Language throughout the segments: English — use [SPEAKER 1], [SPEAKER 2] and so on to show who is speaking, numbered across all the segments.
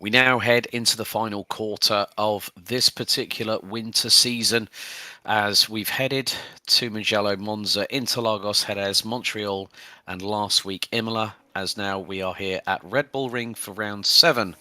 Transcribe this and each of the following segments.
[SPEAKER 1] We now head into the final quarter of this particular winter season as we've headed to Mugello, Monza, Interlagos, Jerez, Montreal, and last week Imola, as now we are here at RedBull Ring for round 7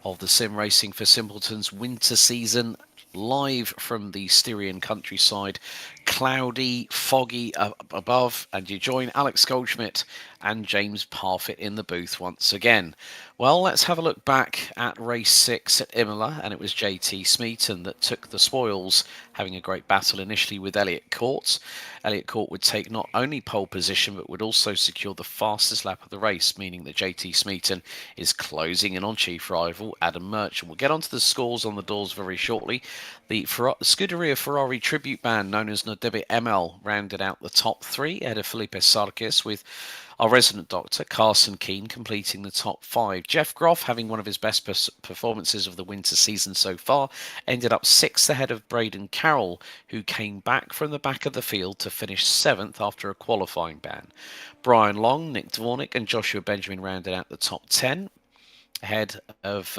[SPEAKER 1] of the Sim Racing for Simpletons winter season, live from the Styrian countryside. Cloudy, foggy above, and you join Alex Goldschmidt and James Parfitt in the booth once again. Well, let's have a look back at race 6 at Imola, and it was JT Smeaton that took the spoils, having a great battle initially with Elliot Court. Elliot Court would take not only pole position, but would also secure the fastest lap of the race, meaning that JT Smeaton is closing in on chief rival Adam Merchant. We'll get onto the scores on the doors very shortly. The Scuderia Ferrari tribute band, known as Nodebe ML, rounded out the top 3 ahead of Felipe Sarkis, with our resident doctor, Carson Keane, completing the top 5. Jeff Groff, having one of his best performances of the winter season so far, ended up 6th ahead of Braden Carroll, who came back from the back of the field to finish 7th after a qualifying ban. Brian Long, Nick Dvornik and Joshua Benjamin rounded out the top 10, ahead of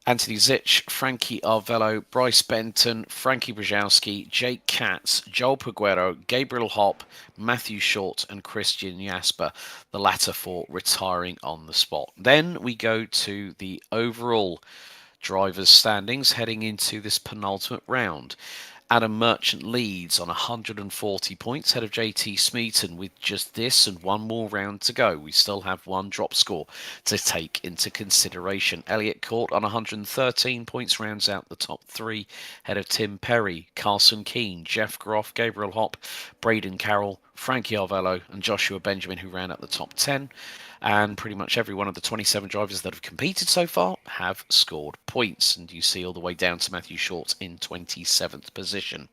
[SPEAKER 1] Anthony Zitch, Frankie Arvello, Bryce Benton, Frankie Brzezowski, Jake Katz, Joel Peguero, Gabriel Hopp, Matthew Short and Christian Jasper, the latter 4 retiring on the spot. Then we go to the overall drivers' standings heading into this penultimate round. Adam Merchant leads on 140 points ahead of JT Smeaton with just this and one more round to go. We still have one drop score to take into consideration. Elliot Court on 113 points rounds out the top 3 ahead of Tim Perry, Carson Keane, Jeff Groff, Gabriel Hopp, Braden Carroll, Frankie Arvello and Joshua Benjamin, who ran at the top 10. And pretty much every one of the 27 drivers that have competed so far have scored points. And you see all the way down to Matthew Short in 27th position.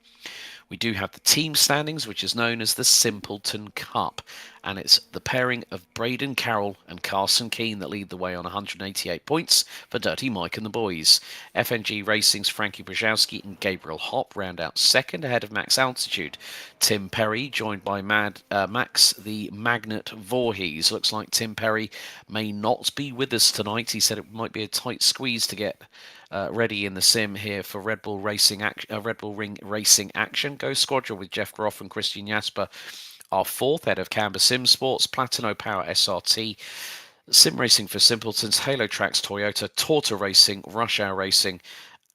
[SPEAKER 1] We do have the team standings, which is known as the Simpleton Cup. And it's the pairing of Braden Carroll and Carson Keane that lead the way on 188 points for Dirty Mike and the boys. FNG Racing's Frankie Brzezowski and Gabriel Hopp round out second ahead of Max Altitude. Tim Perry joined by Max the Magnet Voorhees. Looks like Tim Perry may not be with us tonight. He said it might be a tight squeeze to get ready in the sim here for Red Bull Ring Racing action. Go Squadron with Jeff Groff and Christian Jasper are 4th ahead of Canberra Sim Sports, Platino Power SRT, Sim Racing for Simpletons, Halo Tracks Toyota, Torta Racing, Rush Hour Racing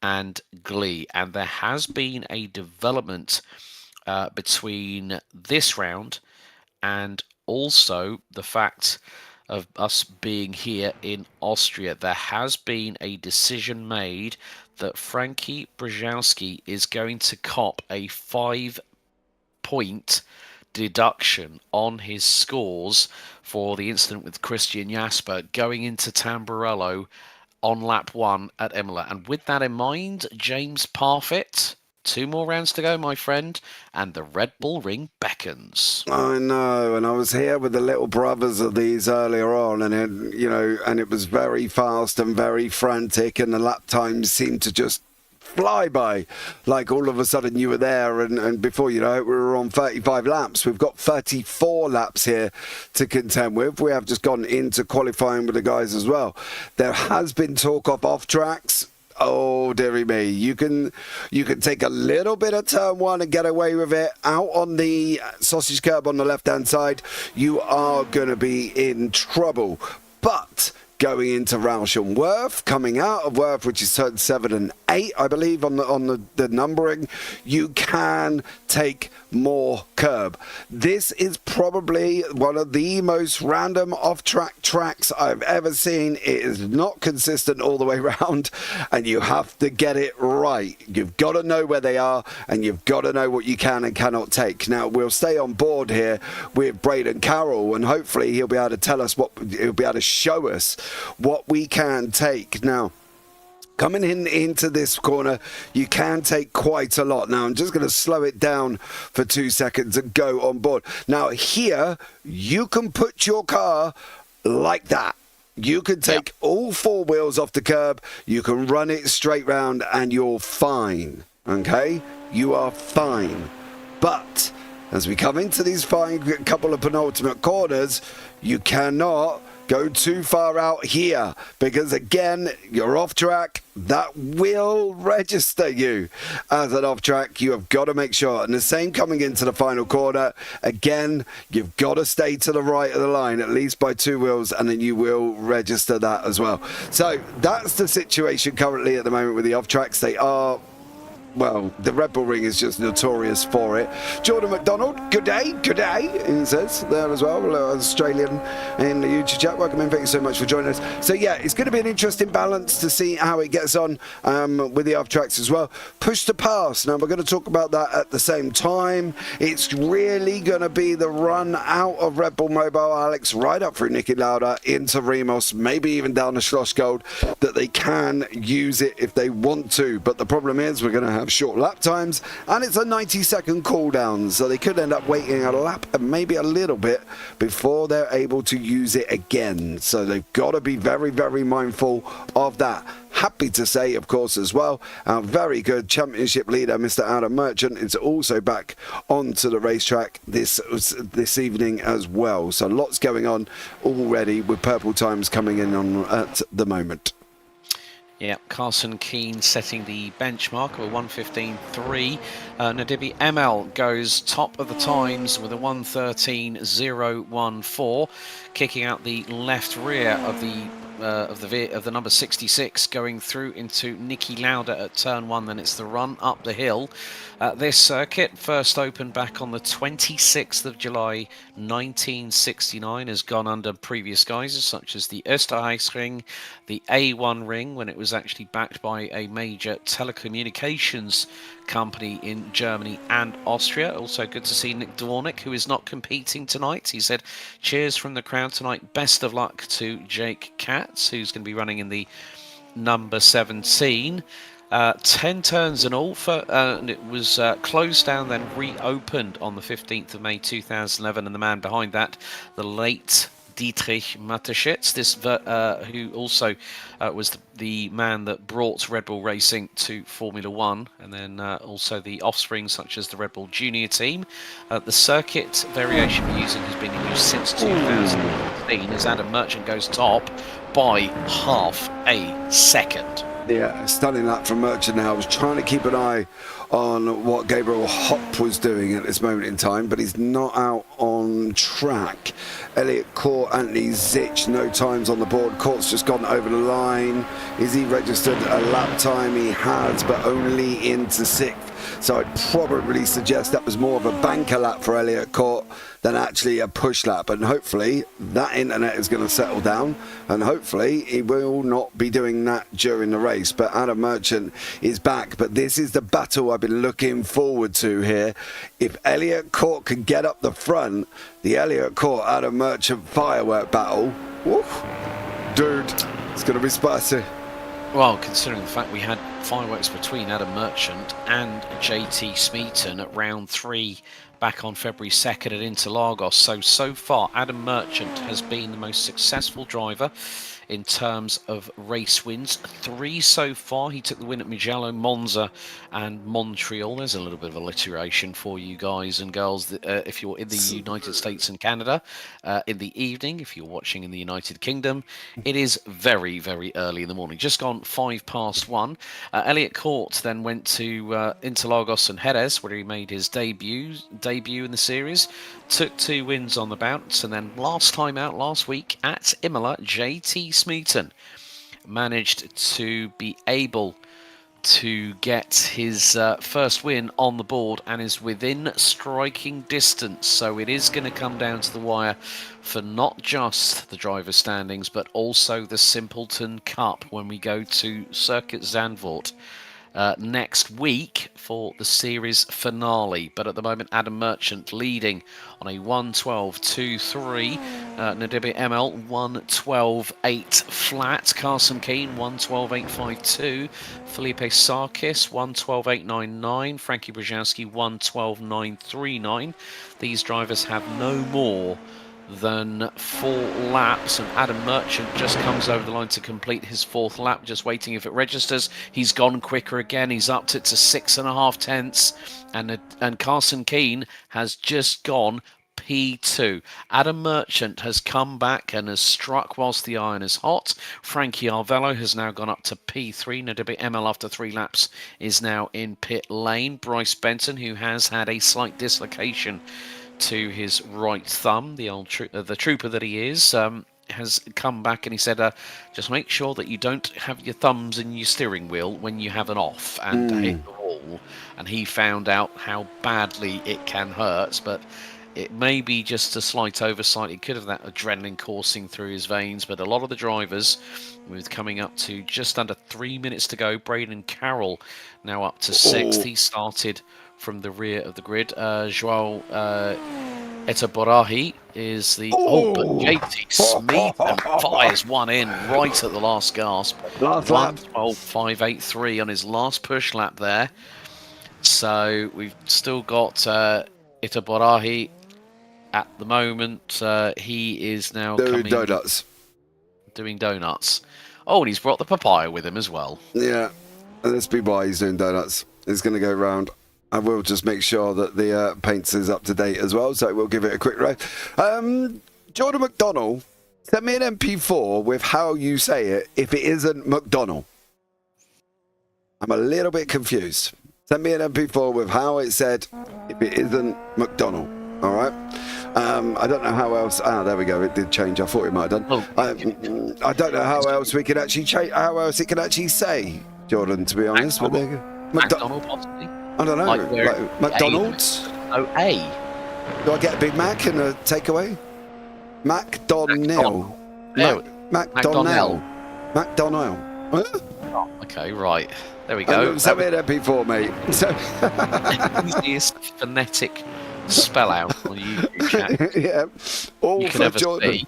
[SPEAKER 1] and Glee. And there has been a development between this round and also the fact of us being here in Austria. There has been a decision made that Frankie Brzezowski is going to cop a 5-point deduction on his scores for the incident with Christian Jasper going into Tamburello on lap 1 at Imola. And with that in mind, James Parfitt, 2 more rounds to go, my friend, and the Red Bull Ring beckons.
[SPEAKER 2] I know, and I was here with the little brothers of these earlier on, and it was very fast and very frantic, and the lap times seemed to just fly by, like all of a sudden you were there, and before you know it, we were on 35 laps. We've got 34 laps here to contend with. We have just gone into qualifying with the guys as well. There has been talk of off tracks. Oh, dearie me. You can take a little bit of turn 1 and get away with it. Out on the sausage curb on the left-hand side, you are going to be in trouble. But going into Roush and Worth, coming out of Worth, which is turn 7 and 8, I believe, on the numbering, you can take more curb. This is probably one of the most random off-track tracks I've ever seen. It is not consistent all the way around, and you have to get it right. You've got to know where they are, and you've got to know what you can and cannot take. Now, we'll stay on board here with Braden Carroll, and hopefully he'll be able to tell us he'll be able to show us what we can take. Now, coming into this corner, you can take quite a lot. Now, I'm just going to slow it down for 2 seconds and go on board. Now, here, you can put your car like that. You can take all 4 wheels off the curb. You can run it straight round and you're fine. Okay? You are fine. But as we come into these fine couple of penultimate corners, you cannot go too far out here, because again, you're off track. That will register you as an off track. You have got to make sure. And the same coming into the final corner. Again, you've got to stay to the right of the line, at least by 2 wheels, and then you will register that as well. So that's the situation currently at the moment with the off tracks. They are, well, the Red Bull Ring is just notorious for it. Jordan McDonald, good day, he says there as well, Australian in the YouTube chat. Welcome in, thank you so much for joining us. So yeah, it's going to be an interesting balance to see how it gets on with the off tracks as well. Push to pass, now we're going to talk about that at the same time. It's really going to be the run out of Red Bull Mobile, Alex, right up through Niki Lauda into Rimos, maybe even down to Schloss Gold, that they can use it if they want to. But the problem is we're going to have short lap times, and it's a 90-second cooldown, so they could end up waiting a lap and maybe a little bit before they're able to use it again. So they've got to be very, very mindful of that. Happy to say, of course, as well, our very good championship leader, Mr. Adam Merchant, is also back onto the racetrack this evening as well. So lots going on already with purple times coming in on at the moment.
[SPEAKER 1] Yeah, Carson Keane setting the benchmark of a 1:15.3. Nadibi ML goes top of the times with a 1:13.014, kicking out the left rear of the number 66, going through into Niki Lauda at turn 1. Then it's the run up the hill. This circuit first opened back on the 26th of July 1969, has gone under previous guises such as the Österreichring, the A1 ring, when it was actually backed by a major telecommunications company in Germany and Austria. Also good to see Nick Dwornik, who is not competing tonight. He said, cheers from the crowd tonight. Best of luck to Jake Katz, who's going to be running in the number 17. 10 turns and all, and it was closed down, then reopened on the 15th of May 2011, and the man behind that, the late Dietrich Mateschitz, who also was the man that brought Red Bull Racing to Formula 1, and then also the offspring such as the Red Bull Junior team. The circuit variation we're using has been in use since 2015, as Adam Merchant goes top by half a second.
[SPEAKER 2] Yeah, stunning lap from Merchant now. I was trying to keep an eye on what Gabriel Hopp was doing at this moment in time, but he's not out on track. Elliot Court, Anthony Zitch, no times on the board. Court's just gone over the line. Is he registered a lap time? He has, but only into 6th. So I'd probably suggest that was more of a banker lap for Elliot Court than actually a push lap. And hopefully that internet is going to settle down, and hopefully he will not be doing that during the race. But Adam Merchant is back. But this is the battle I've been looking forward to here. If Elliot Court can get up the front, the Elliot Court Adam Merchant firework battle, woof, dude, it's going to be spicy.
[SPEAKER 1] Well, considering the fact we had fireworks between Adam Merchant and JT Smeaton at round 3 back on February 2nd at Interlagos. So far, Adam Merchant has been the most successful driver in terms of race wins. 3 so far. He took the win at Mugello, Monza and Montreal. There's a little bit of alliteration for you guys and girls if you're in the United States and Canada in the evening. If you're watching in the United Kingdom, it is very, very early in the morning. Just gone 1:05. Elliot Court then went to Interlagos and Jerez, where he made his debut in the series. Took 2 wins on the bounce, and then last time out last week at Imola, JT Smeaton managed to be able to get his first win on the board and is within striking distance. So it is going to come down to the wire for not just the driver standings, but also the Simpleton Cup when we go to Circuit Zandvoort next week for the series finale. But at the moment, Adam Merchant leading on a 1:12.23. Nadibi ML 1:12.8 flat. Carson Keane 1:12.852. Felipe Sarkis 1:12.899. Frankie Brzezowski 1:12.939. These drivers have no more than 4 laps, and Adam Merchant just comes over the line to complete his 4th lap, just waiting if it registers. He's gone quicker again. He's upped it to 6.5 tenths, and Carson Keane has just gone P2. Adam Merchant has come back and has struck whilst the iron is hot. Frankie Arvello has now gone up to P3. ML after 3 laps is now in pit lane. Bryce Benton, who has had a slight dislocation to his right thumb, the old the trooper that he is, has come back and he said, just make sure that you don't have your thumbs in your steering wheel when you have an off and hit the wall. And he found out how badly it can hurt, but it may be just a slight oversight. It could have that adrenaline coursing through his veins, but a lot of the drivers, with coming up to just under 3 minutes to go, Braden Carroll now up to 6th. He started from the rear of the grid. Joao Etaborahi is the... but JT Smith fires one in right at the last gasp.
[SPEAKER 2] Last lap.
[SPEAKER 1] 1:12.583 on his last push lap there. So we've still got Etaborahi at the moment. He is now
[SPEAKER 2] doing donuts.
[SPEAKER 1] Doing donuts. Oh, and he's brought the papaya with him as well.
[SPEAKER 2] Yeah, and let's be why he's doing donuts. He's going to go round. I will just make sure that the paints is up to date as well, so we'll give it a quick ride. Jordan McDonnell, send me an MP4 with how you say it if it isn't McDonnell. I'm a little bit confused. Send me an MP4 with how it said if it isn't McDonnell. All right. I don't know how else. There we go. It did change. I thought it might have done. I don't know how else we can actually change. How else it can actually say, Jordan. To be honest, but there you go.
[SPEAKER 1] McDonnell possibly.
[SPEAKER 2] I don't know. Like McDonald's.
[SPEAKER 1] A.
[SPEAKER 2] Do I get a Big Mac and a takeaway? McDonnell. McDonnell. Huh?
[SPEAKER 1] Oh, okay, right. There we go.
[SPEAKER 2] Send me an MP4, mate.
[SPEAKER 1] Easiest phonetic spell out on YouTube chat.
[SPEAKER 2] Yeah. All
[SPEAKER 1] you
[SPEAKER 2] for
[SPEAKER 1] can ever
[SPEAKER 2] Jordan.
[SPEAKER 1] see.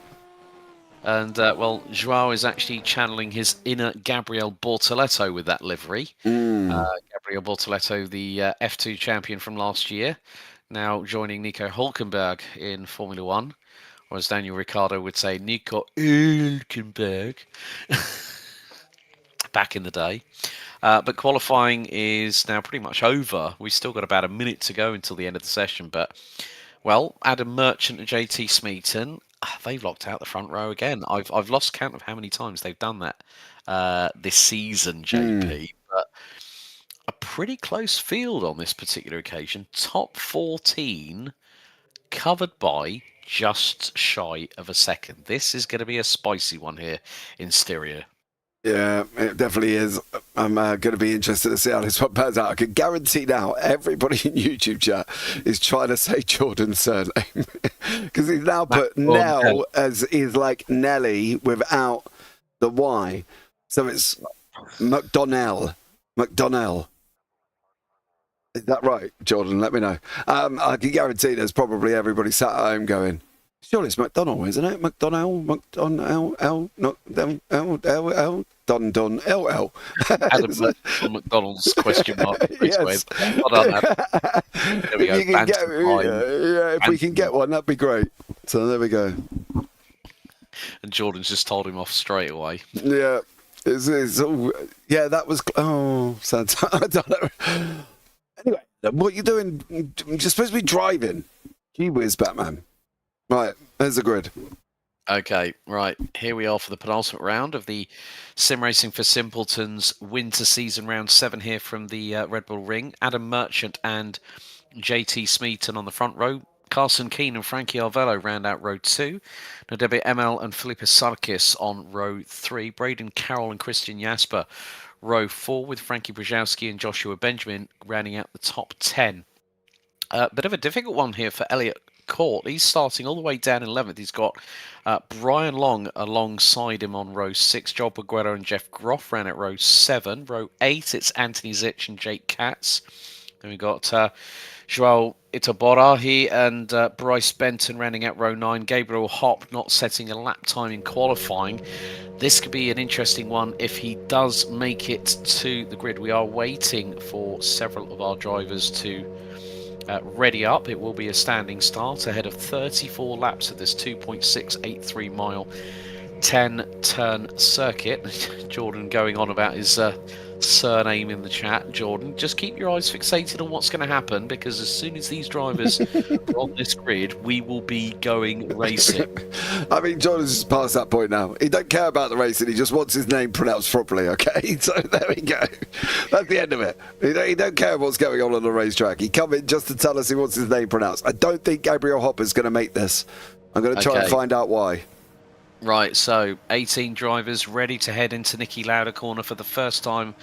[SPEAKER 1] And, well, Joao is actually channeling his inner Gabriel Bortoletto with that livery. Gabriel Bortoletto, the F2 champion from last year, now joining Nico Hülkenberg in Formula 1, or as Daniel Ricciardo would say, Nico Hülkenberg, back in the day. But qualifying is now pretty much over. We've still got about a minute to go until the end of the session, but, well, Adam Merchant and JT Smeaton, they've locked out the front row again. I've lost count of how many times they've done that this season, JP. But a pretty close field on this particular occasion. Top 14 covered by just shy of a second. This is going to be a spicy one here in Styria.
[SPEAKER 2] Yeah, it definitely is. I'm going to be interested to see how this one pans out. I can guarantee now everybody in YouTube chat is trying to say Jordan's surname because he's now put Nell as is like Nelly without the Y. So it's McDonnell. McDonnell. Is that right, Jordan? Let me know. I can guarantee there's probably everybody sat at home going, surely it's McDonnell, isn't it? McDonnell, Don, LL.
[SPEAKER 1] Adam McDonald's question mark.
[SPEAKER 2] Yes.
[SPEAKER 1] Well done, Adam. There we go.
[SPEAKER 2] If we can get one, that'd be great. So there we go.
[SPEAKER 1] And Jordan's just told him off straight away.
[SPEAKER 2] Yeah. It's all, yeah, that was... Oh, sad. I don't know. Anyway, what are you doing? You're supposed to be driving. Gee whiz, Batman. Right, there's the grid.
[SPEAKER 1] Okay, right. Here we are for the penultimate round of the Sim Racing for Simpletons Winter Season Round 7 here from the Red Bull Ring. Adam Merchant and JT Smeaton on the front row. Carson Keane and Frankie Arvello round out row 2. Nadebe ML and Felipe Sarkis on row 3. Braden Carroll and Christian Jasper row 4, with Frankie Brzezowski and Joshua Benjamin rounding out the top 10. Bit of a difficult one here for Elliot Court. He's starting all the way down in 11th. He's got Brian Long alongside him on row 6. Joel Aguero and Jeff Groff ran at row 7. Row 8, it's Anthony Zitch and Jake Katz. Then we've got Joao Itaborahi and Bryce Benton rounding out row 9. Gabriel Hopp not setting a lap time in qualifying. This could be an interesting one if he does make it to the grid. We are waiting for several of our drivers to ready up. It will be a standing start ahead of 34 laps of this 2.683 mile 10 turn circuit. Jordan going on about his surname in the chat, Jordan. Just keep your eyes fixated on what's going to happen, because as soon as these drivers are on this grid, we will be going racing.
[SPEAKER 2] I mean, Jordan's just past that point now. He don't care about the racing. He just wants his name pronounced properly, okay? So there we go. That's the end of it. He don't care what's going on the racetrack. He come in just to tell us he wants his name pronounced. I don't think Gabriel Hopper's going to make this. I'm going to try and find out why.
[SPEAKER 1] Right, so 18 drivers ready to head into Nicky Lauda corner for the first time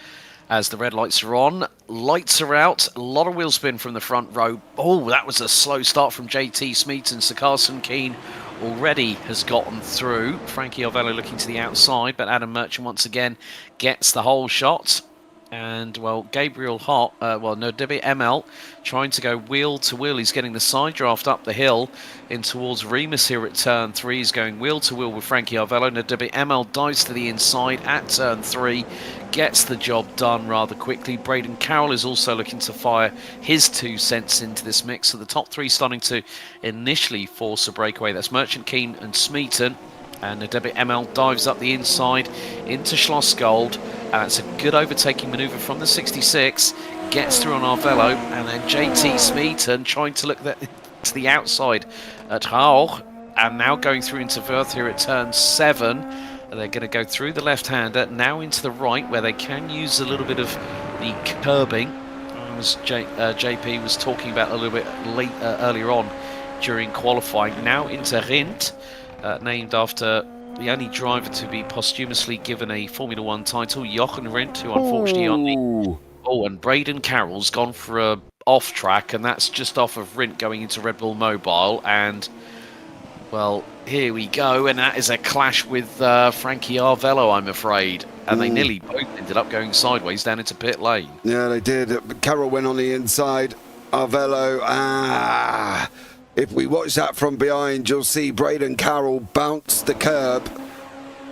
[SPEAKER 1] as the red lights are on. Lights are out. A lot of wheel spin from the front row. Oh, that was a slow start from JT Smeaton. So Carson Keane already has gotten through. Frankie Arvello looking to the outside, but Adam Merchant once again gets the whole shot. And, well, Gabriel WML trying to go wheel to wheel. He's getting the side draft up the hill in towards Remus here at turn 3. He's going wheel to wheel with Frankie Arvello. WML dives to the inside at turn 3. Gets the job done rather quickly. Braden Carroll is also looking to fire his 2 cents into this mix. So the top 3 starting to initially force a breakaway. That's Merchant, Keane and Smeaton. And WML dives up the inside into Schlossgold. And it's a good overtaking manoeuvre from the 66. Gets through on Arvello. And then JT Smeaton trying to look to the outside at Rauch. And now going through into Verth here at turn 7. They're going to go through the left-hander, now into the right, where they can use a little bit of the curbing. As JP was talking about a little bit earlier on during qualifying. Now into Rindt. Named after the only driver to be posthumously given a Formula 1 title, Jochen Rindt, who unfortunately and Braden Carroll's gone for a off track, and that's just off of Rindt going into Red Bull Mobile. And, well, here we go, and that is a clash with Frankie Arvello, I'm afraid. And they nearly both ended up going sideways down into pit lane.
[SPEAKER 2] Yeah, they did. Carroll went on the inside. Arvello, if we watch that from behind, you'll see Braden Carroll bounce the curb.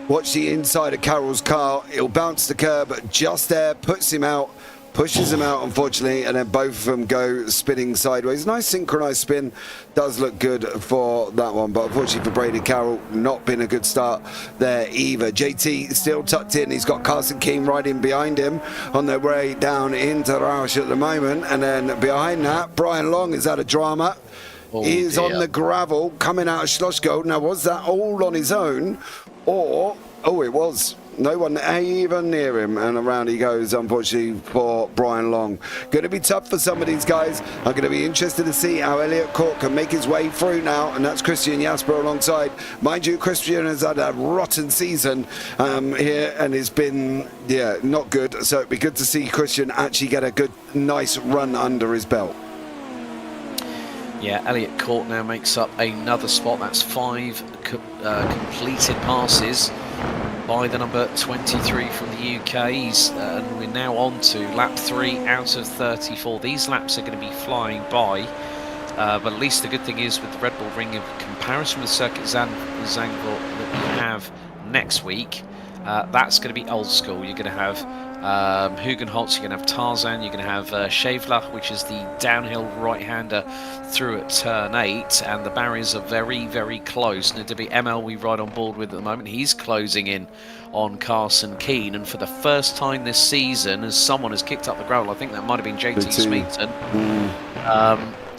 [SPEAKER 2] Watch the inside of Carroll's car. He'll bounce the curb just there, pushes him out, unfortunately, and then both of them go spinning sideways. Nice synchronized spin. Does look good for that one, but unfortunately for Braden Carroll, not been a good start there either. JT still tucked in. He's got Carson Keane riding behind him on their way down into Roush at the moment. And then behind that, Brian Long has had a drama. He's on the gravel coming out of Schlossgold. Now, was that all on his own? Or, it was. No one even near him. And around he goes, unfortunately, for Brian Long. Going to be tough for some of these guys. I'm going to be interested to see how Elliot Court can make his way through now. And that's Christian Jasper alongside. Mind you, Christian has had a rotten season here and has been, not good. So it'd be good to see Christian actually get a good, nice run under his belt.
[SPEAKER 1] Yeah, Elliot Court now makes up another spot. That's 5 completed passes by the number 23 from the UK. And we're now on to lap 3 out of 34. These laps are going to be flying by. But at least the good thing is with the Red Bull Ring, in comparison with Circuit Zandvoort that we have next week, that's going to be old school. You're going to have Hugenholtz, you're going to have Tarzan, you're going to have Schävler, which is the downhill right-hander through at turn 8, and the barriers are very, very close. WML we ride on board with at the moment. He's closing in on Carson Keane, and for the first time this season, as someone has kicked up the gravel, I think that might have been JT Smeaton,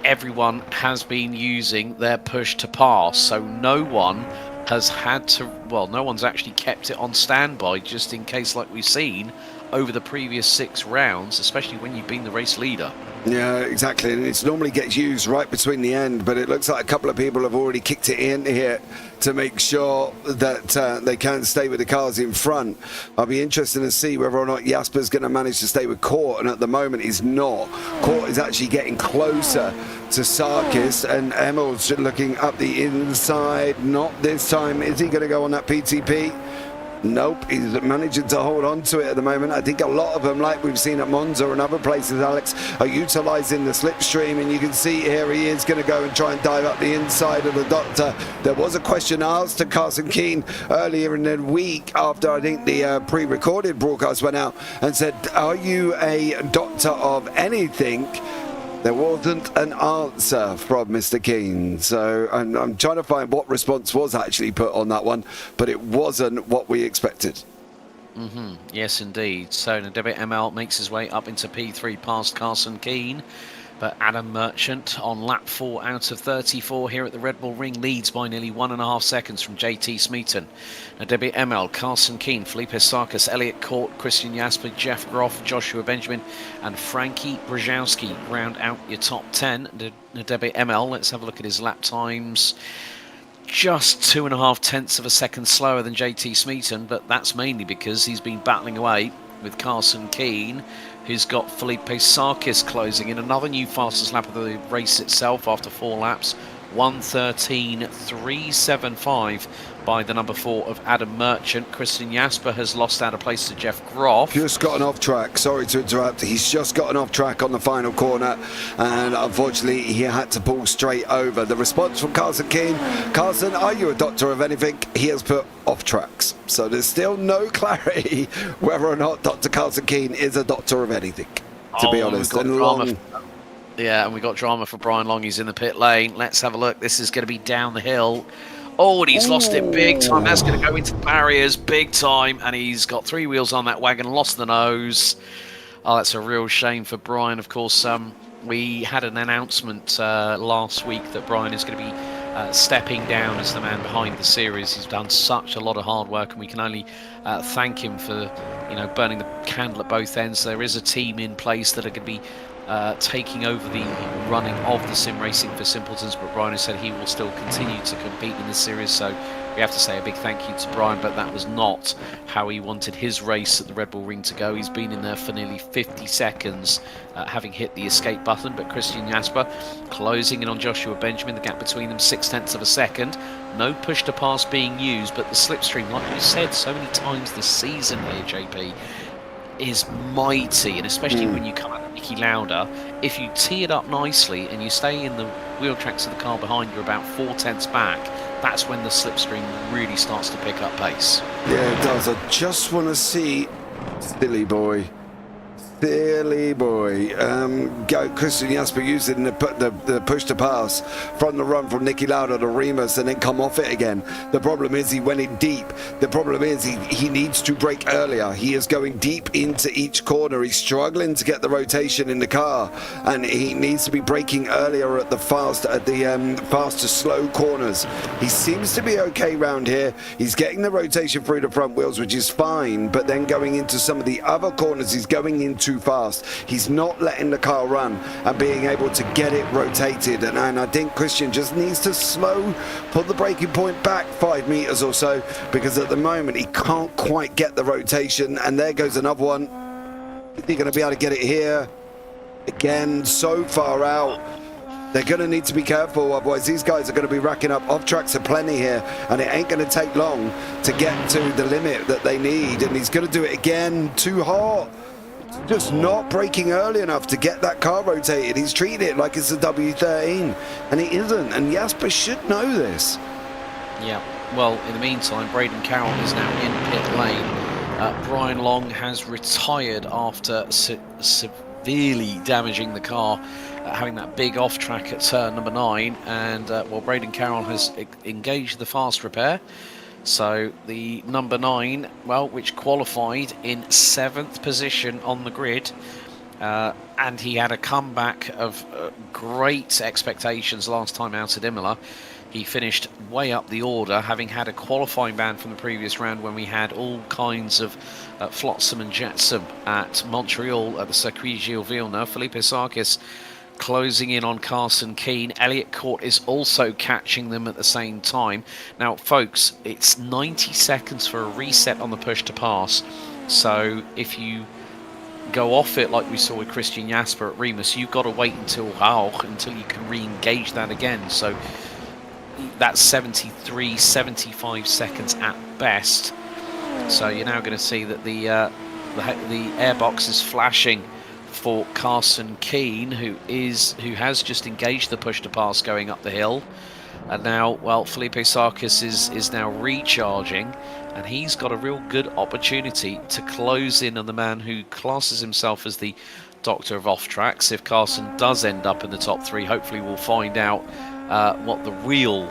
[SPEAKER 1] everyone has been using their push to pass, so no one has had to, no one's actually kept it on standby just in case, like we've seen over the previous 6 rounds, especially when you've been the race leader.
[SPEAKER 2] Yeah, exactly, and it normally gets used right between the end, but it looks like a couple of people have already kicked it in here to make sure that they can stay with the cars in front. I'll be interested to see whether or not Jasper's going to manage to stay with Court, and at the moment he's not. Court is actually getting closer to Sarkis, and Emil's looking up the inside. Not this time. Is he going to go on that PTP? Nope, he's managing to hold on to it at the moment. I think a lot of them, like we've seen at Monza and other places, Alex, are utilising the slipstream, and you can see here he is going to go and try and dive up the inside of the Doctor. There was a question asked to Carson Keane earlier in the week after I think the pre-recorded broadcast went out and said, are you a Doctor of anything? There wasn't an answer from Mr. Keane, so I'm trying to find what response was actually put on that one, but it wasn't what we expected.
[SPEAKER 1] Yes, indeed. So Nadebe ML makes his way up into P3 past Carson Keane. But Adam Merchant on lap 4 out of 34 here at the Red Bull Ring leads by nearly 1.5 seconds from JT Smeaton. Nadebe ML, Carson Keane, Felipe Sarkis, Elliot Court, Christian Jasper, Jeff Groff, Joshua Benjamin and Frankie Brzezowski round out your top 10. Nadebe ML, let's have a look at his lap times. Just 2.5 tenths of a second slower than JT Smeaton, but that's mainly because he's been battling away with Carson Keane, who's got Felipe Sarkis closing in. Another new fastest lap of the race itself after 4 laps. 1:13.375 by the number 4 of Adam Merchant. Christian Jasper has lost out a place to Jeff Groff.
[SPEAKER 2] Just gotten off track. Sorry to interrupt. He's just gotten off track on the final corner, and unfortunately he had to pull straight over. The response from Carson Keane: Carson, are you a doctor of anything? He has put off tracks. So there's still no clarity whether or not Dr. Carson Keane is a doctor of anything, to be honest. And Long...
[SPEAKER 1] Yeah, and we got drama for Brian Long. He's in the pit lane. Let's have a look. This is going to be down the hill. Oh, and he's lost it big time. That's going to go into barriers big time. And he's got 3 wheels on that wagon, lost the nose. Oh, that's a real shame for Brian. Of course, we had an announcement last week that Brian is going to be stepping down as the man behind the series. He's done such a lot of hard work, and we can only thank him for, burning the candle at both ends. There is a team in place that are going to be taking over the running of the sim racing for Simpletons, but Brian has said he will still continue to compete in this series, so we have to say a big thank you to Brian. But that was not how he wanted his race at the Red Bull Ring to go. He's been in there for nearly 50 seconds, having hit the escape button, but Christian Jasper closing in on Joshua Benjamin, the gap between them 0.6 of a second. No push to pass being used, but the slipstream, like we said so many times this season here, JP, is mighty, and especially when you come out of Niki Lauda, if you tee it up nicely and you stay in the wheel tracks of the car behind you about 4 tenths back, that's when the slipstream really starts to pick up pace.
[SPEAKER 2] Yeah, it does. I just want to see Silly boy. Christian Jasper using the push to pass from the run from Niki Lauda to Remus and then come off it again. The problem is he went in deep. The problem is he needs to brake earlier. He is going deep into each corner. He's struggling to get the rotation in the car, and he needs to be braking earlier at the fast to slow corners. He seems to be okay round here. He's getting the rotation through the front wheels, which is fine, but then going into some of the other corners, he's going in too fast. He's not letting the car run and being able to get it rotated, and I think Christian just needs to put the braking point back 5 meters or so, because at the moment he can't quite get the rotation. And there goes another one. Is he going to be able to get it here? Again, so far out. They're going to need to be careful, otherwise these guys are going to be racking up off tracks aplenty here, and it ain't going to take long to get to the limit that they need. And he's going to do it again, too hot. Just not braking early enough to get that car rotated. He's treating it like it's a W13, and it isn't, and Jasper should know this.
[SPEAKER 1] Yeah, well, in the meantime, Braden Carroll is now in pit lane. Brian Long has retired after severely damaging the car, having that big off track at turn number 9, and Braden Carroll has engaged the fast repair. So the number 9, which qualified in 7th position on the grid, and he had a comeback of great expectations last time out at Imola. He finished way up the order, having had a qualifying ban from the previous round when we had all kinds of flotsam and jetsam at Montreal at the Circuit Gilles Villeneuve. Felipe Sarkis closing in on Carson Keane. Elliot Court is also catching them at the same time. Now, folks, it's 90 seconds for a reset on the push to pass. So if you go off it like we saw with Christian Jasper at Remus, you've got to wait until you can re-engage that again. So that's 75 seconds at best. So you're now going to see that the airbox is flashing for Carson Keane, who has just engaged the push to pass going up the hill. And now, Felipe Sarkis is now recharging, and he's got a real good opportunity to close in on the man who classes himself as the doctor of off tracks. If Carson does end up in the top 3, hopefully we'll find out what the real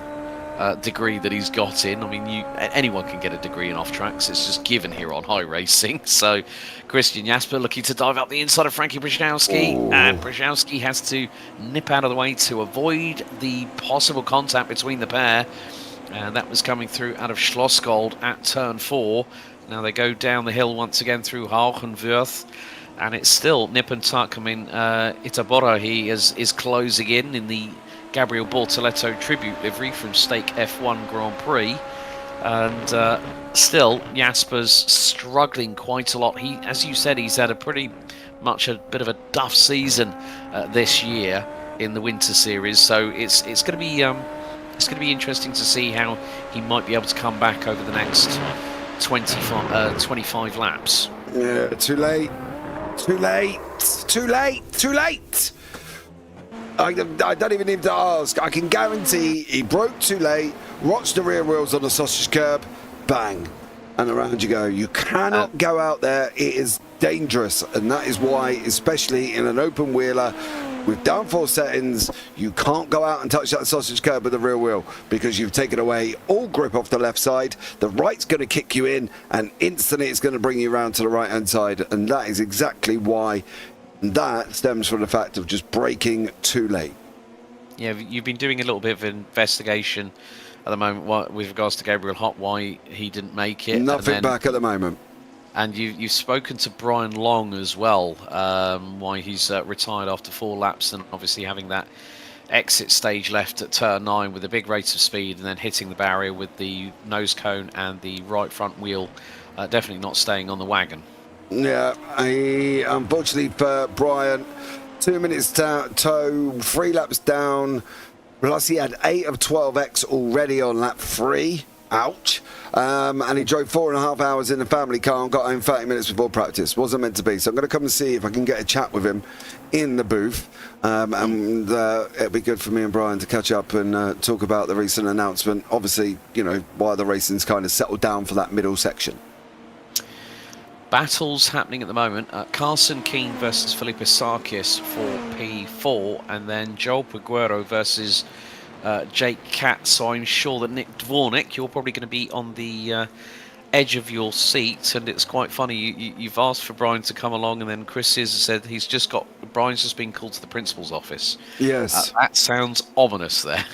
[SPEAKER 1] degree that he's got in. I mean, anyone can get a degree in off-tracks. It's just given here on iRacing. So Christian Jasper looking to dive up the inside of Frankie Brzezowski, and Brzezowski has to nip out of the way to avoid the possible contact between the pair. And that was coming through out of Schlossgold at turn 4. Now they go down the hill once again through Haugenwörth. And it's still nip and tuck. I mean, Itabora is closing in the Gabriel Bortoletto tribute livery from Stake F1 Grand Prix. And still, Jasper's struggling quite a lot. As you said, he's had a pretty much a bit of a duff season this year in the Winter Series. So it's going to be interesting to see how he might be able to come back over the next 25 laps.
[SPEAKER 2] Yeah, too late. I don't even need to ask. I can guarantee he broke too late, watched the rear wheels on the sausage curb, bang, and around you go. You cannot go out there. It is dangerous, and that is why, especially in an open wheeler with downforce settings, you can't go out and touch that sausage curb with the rear wheel, because you've taken away all grip off the left side. The right's going to kick you in, and instantly it's going to bring you around to the right hand side, and that is exactly why. That stems from the fact of just braking too late.
[SPEAKER 1] Yeah, you've been doing a little bit of investigation at the moment with regards to Gabriel Hott, why he didn't make it.
[SPEAKER 2] Nothing back at the moment.
[SPEAKER 1] And you've spoken to Brian Long as well, why he's retired after 4 laps, and obviously having that exit stage left at turn 9 with a big rate of speed, and then hitting the barrier with the nose cone and the right front wheel definitely not staying on the wagon.
[SPEAKER 2] Yeah, unfortunately for Brian, 2 minutes tow, 3 laps down, plus he had 8 of 12X already on lap 3. Ouch. And he drove 4.5 hours in the family car and got home 30 minutes before practice. Wasn't meant to be. So I'm going to come and see if I can get a chat with him in the booth. And it'll be good for me and Brian to catch up and talk about the recent announcement. Obviously, you know, why the racing's kind of settled down for that middle section.
[SPEAKER 1] Battles happening at the moment. Carson Keane versus Felipe Sarkis for P4, and then Joel Peguero versus Jake Katz. So I'm sure that Nick Dvornik, you're probably going to be on the edge of your seat, and it's quite funny. You've asked for Brian to come along, and then Chris has said Brian's just been called to the principal's office.
[SPEAKER 2] Yes,
[SPEAKER 1] that sounds ominous there.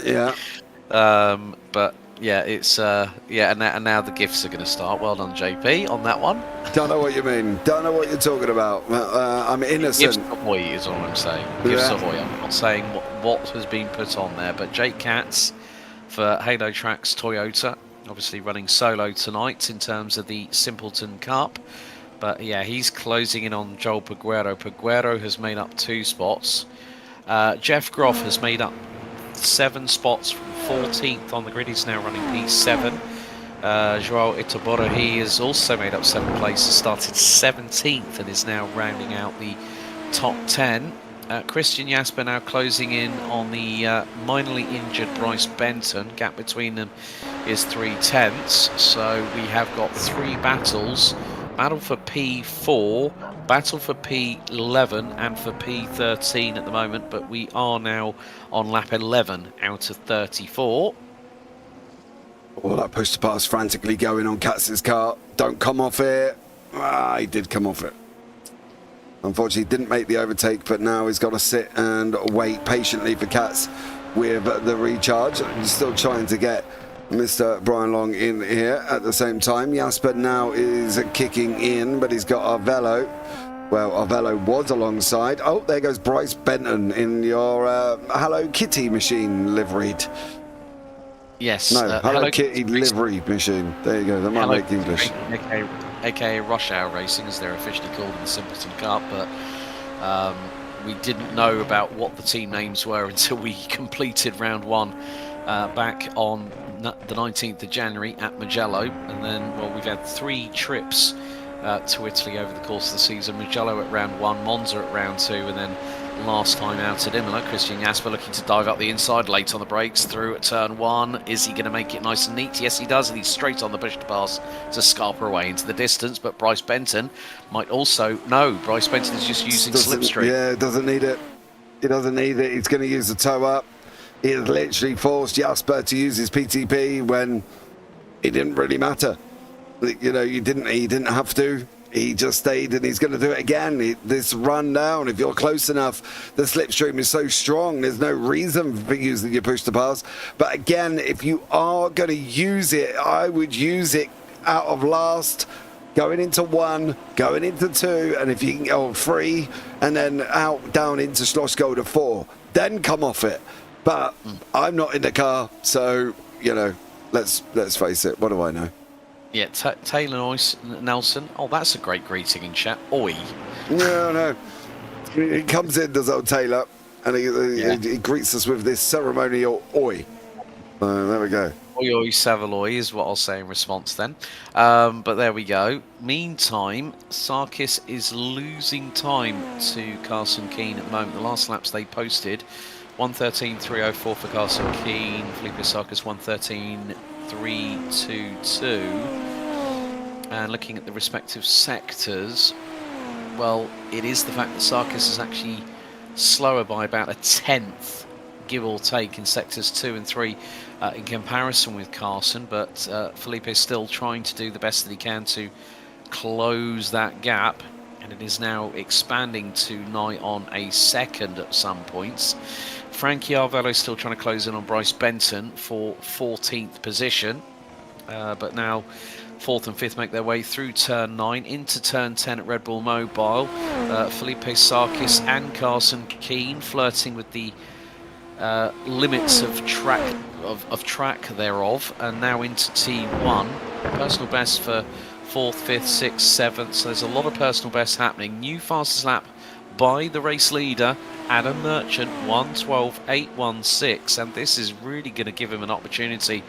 [SPEAKER 2] Yeah.
[SPEAKER 1] But yeah, it's and now the gifts are going to start. Well done, JP, on that one.
[SPEAKER 2] Don't know what you mean. Don't know what you're talking about. I'm innocent.
[SPEAKER 1] Gifts ahoy is all I'm saying. Gifts ahoy. I'm not saying what has been put on there, but Jake Katz for Halo Tracks Toyota, obviously running solo tonight in terms of the Simpleton Cup. But yeah, he's closing in on Joel Peguero. Peguero has made up 2 spots. Jeff Groff has made up 7 spots from 14th on the grid. He's now running P7. Joao Itabora, he has also made up 7 places, started 17th and is now rounding out the top 10. Christian Jasper now closing in on the minorly injured Bryce Benton. Gap between them is 3/10. So we have got 3 battles. Battle for P4, battle for P11 and for P13 at the moment, but we are now on lap 11 out of 34.
[SPEAKER 2] Well, that push to pass frantically going on Katz's car. Don't come off it. He did come off it. Unfortunately, didn't make the overtake, but now he's got to sit and wait patiently for Katz with the recharge. He's still trying to get Mr. Brian Long in here at the same time. Jasper now is kicking in, but he's got Arvello. Well, Arvello was alongside. Oh, there goes Bryce Benton in your Hello Kitty machine liveried.
[SPEAKER 1] Yes.
[SPEAKER 2] No, Hello Kitty livery machine. There you go. That might make English.
[SPEAKER 1] AKA Rush Hour Racing, as they're officially called in the Simpleton Cup. But we didn't know about what the team names were until we completed round 1 back on the 19th of January at Mugello. And then, well, we've had 3 trips to Italy over the course of the season. Mugello at round 1, Monza at round 2, and then last time out at Imola. Christian Jasper looking to dive up the inside, late on the brakes, through at turn 1. Is he going to make it nice and neat? Yes, he does, and he's straight on the push to pass to scarper away into the distance. But Bryce Benton might also... No, Bryce Benton is just using slipstream.
[SPEAKER 2] Yeah, doesn't need it. He doesn't need it. He's going to use the toe up. He has literally forced Jasper to use his PTP when it didn't really matter. You know, he didn't have to. He just stayed, and he's going to do it again. This run down, if you're close enough, the slipstream is so strong, there's no reason for using your push to pass. But again, if you are going to use it, I would use it out of last, going into 1, going into 2, and if you can go 3, and then out down into Schlossgolder 4, then come off it. But I'm not in the car, so, you know, let's face it. What do I know?
[SPEAKER 1] Yeah, Taylor Nelson. Oh, that's a great greeting in chat. Oi.
[SPEAKER 2] No. He comes in, does old Taylor, and he greets us with this ceremonial oi. There we go.
[SPEAKER 1] Oi, oi, Savaloy is what I'll say in response then. But there we go. Meantime, Sarkis is losing time to Carson Keane at the moment. The last laps they posted, 1:13.304 for Carson Keane. Felipe Sarkis 1:13.322. And looking at the respective sectors, well, it is the fact that Sarkis is actually slower by about a tenth, give or take, in sectors 2 and 3 in comparison with Carson. But Felipe is still trying to do the best that he can to close that gap. And it is now expanding to nigh on a second at some points. Frankie Arvello still trying to close in on Bryce Benton for 14th position. But now 4th and 5th make their way through turn 9 into turn 10 at RedBull Mobile. Felipe Sarkis and Carson Keane flirting with the limits of track thereof, and now into T1. Personal best for 4th, 5th, 6th, 7th. So there's a lot of personal bests happening. New fastest lap by the race leader, Adam Merchant, 1:12.816, and this is really going to give him an opportunity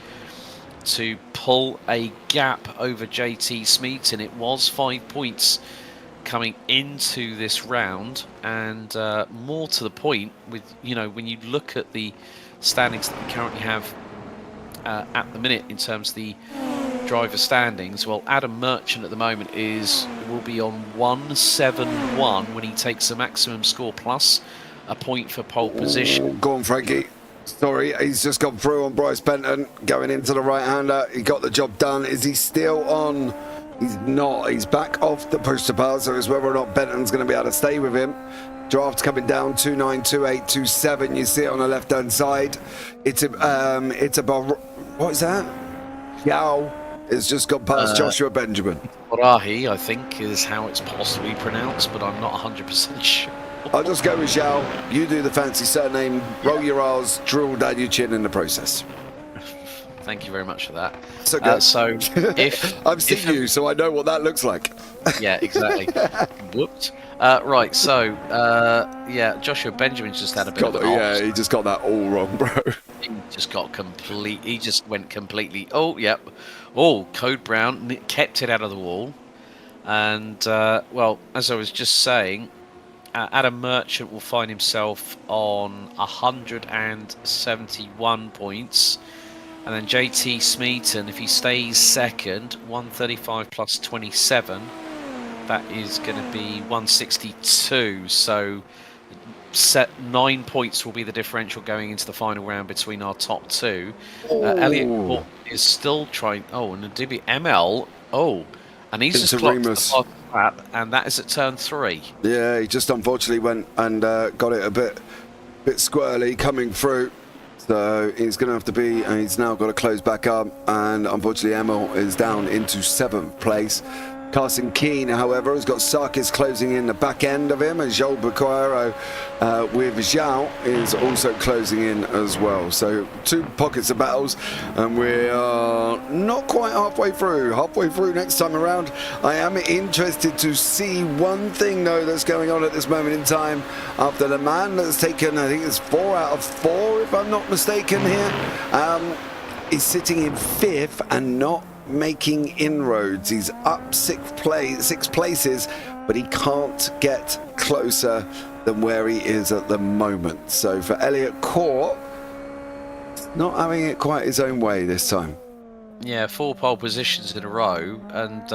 [SPEAKER 1] to pull a gap over JT Smeaton. It was 5 points coming into this round, and more to the point, with, you know, when you look at the standings that we currently have at the minute in terms of the driver standings, well, Adam Merchant at the moment will be on 171 when he takes the maximum score plus a point for pole position.
[SPEAKER 2] Go on, Frankie. Sorry, he's just gone through on Bryce Benton, going into the right-hander. He got the job done. Is he still on? He's not. He's back off the push to pass, so it's whether or not Benton's going to be able to stay with him. Draft's coming down 292827. You see it on the left-hand side. It's a what is that? Yao has just gone past Joshua Benjamin.
[SPEAKER 1] Borahi, I think, is how it's possibly pronounced, but I'm not 100% sure.
[SPEAKER 2] I'll just go with Zhao. You do the fancy surname, roll your R's, drool down your chin in the process.
[SPEAKER 1] Thank you very much for that.
[SPEAKER 2] So good.
[SPEAKER 1] So if
[SPEAKER 2] I've seen you, so I know what that looks like.
[SPEAKER 1] Yeah, exactly. Whoops. Right, so yeah, Joshua Benjamin's just had a bit of an
[SPEAKER 2] he just got that all wrong, bro.
[SPEAKER 1] He just went completely. Oh, yep. Oh, Code Brown kept it out of the wall, and well, as I was just saying, Adam Merchant will find himself on 171 points. And then JT Smeaton, if he stays second, 135 plus 27, that is going to be 162. So 9 points will be the differential going into the final round between our top two. Elliot Court is still trying. Oh, and Ndibi ML. Oh, and he's just clocked the last lap, and that is at turn 3.
[SPEAKER 2] Yeah, he just unfortunately went and got it a bit squirrely coming through. So he's going to have to be, and he's now got to close back up, and unfortunately Emil is down into 7th place. Carson Keane, however, has got Sarkis closing in the back end of him, and Joel Buquero with Zhao is also closing in as well. So 2 pockets of battles, and we are not quite halfway through next time around. I am interested to see one thing, though, that's going on at this moment in time. After the man that's taken, I think it's 4 out of 4, if I'm not mistaken here, is sitting in 5th and not making inroads. He's up 6 places, but he can't get closer than where he is at the moment. So for Elliot Court, not having it quite his own way this time.
[SPEAKER 1] Yeah, 4 pole positions in a row, and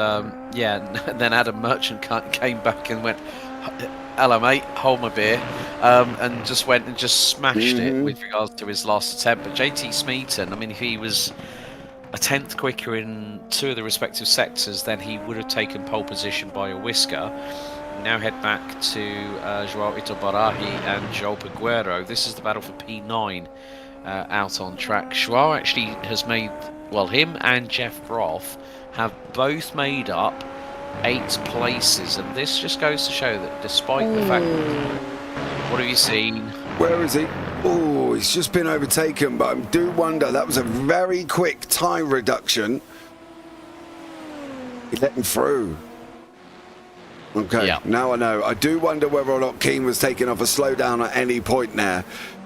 [SPEAKER 1] yeah, then Adam Merchant came back and went, hello mate, hold my beer, and just went and just smashed it with regards to his last attempt. But JT Smeaton, I mean, if he was a tenth quicker in 2 of the respective sectors, then he would have taken pole position by a whisker. We now head back to Joao Itobarahi and Joao Peguero. This is the battle for P9 out on track. Joao actually has made, well, him and Jeff Groff have both made up 8 places, and this just goes to show that despite the fact that, what have you seen?
[SPEAKER 2] Where is he? Oh, he's just been overtaken, but I do wonder, that was a very quick time reduction. He let him through. Okay, yeah. Now I know. I do wonder whether or not Keane was taking off a slowdown at any point there,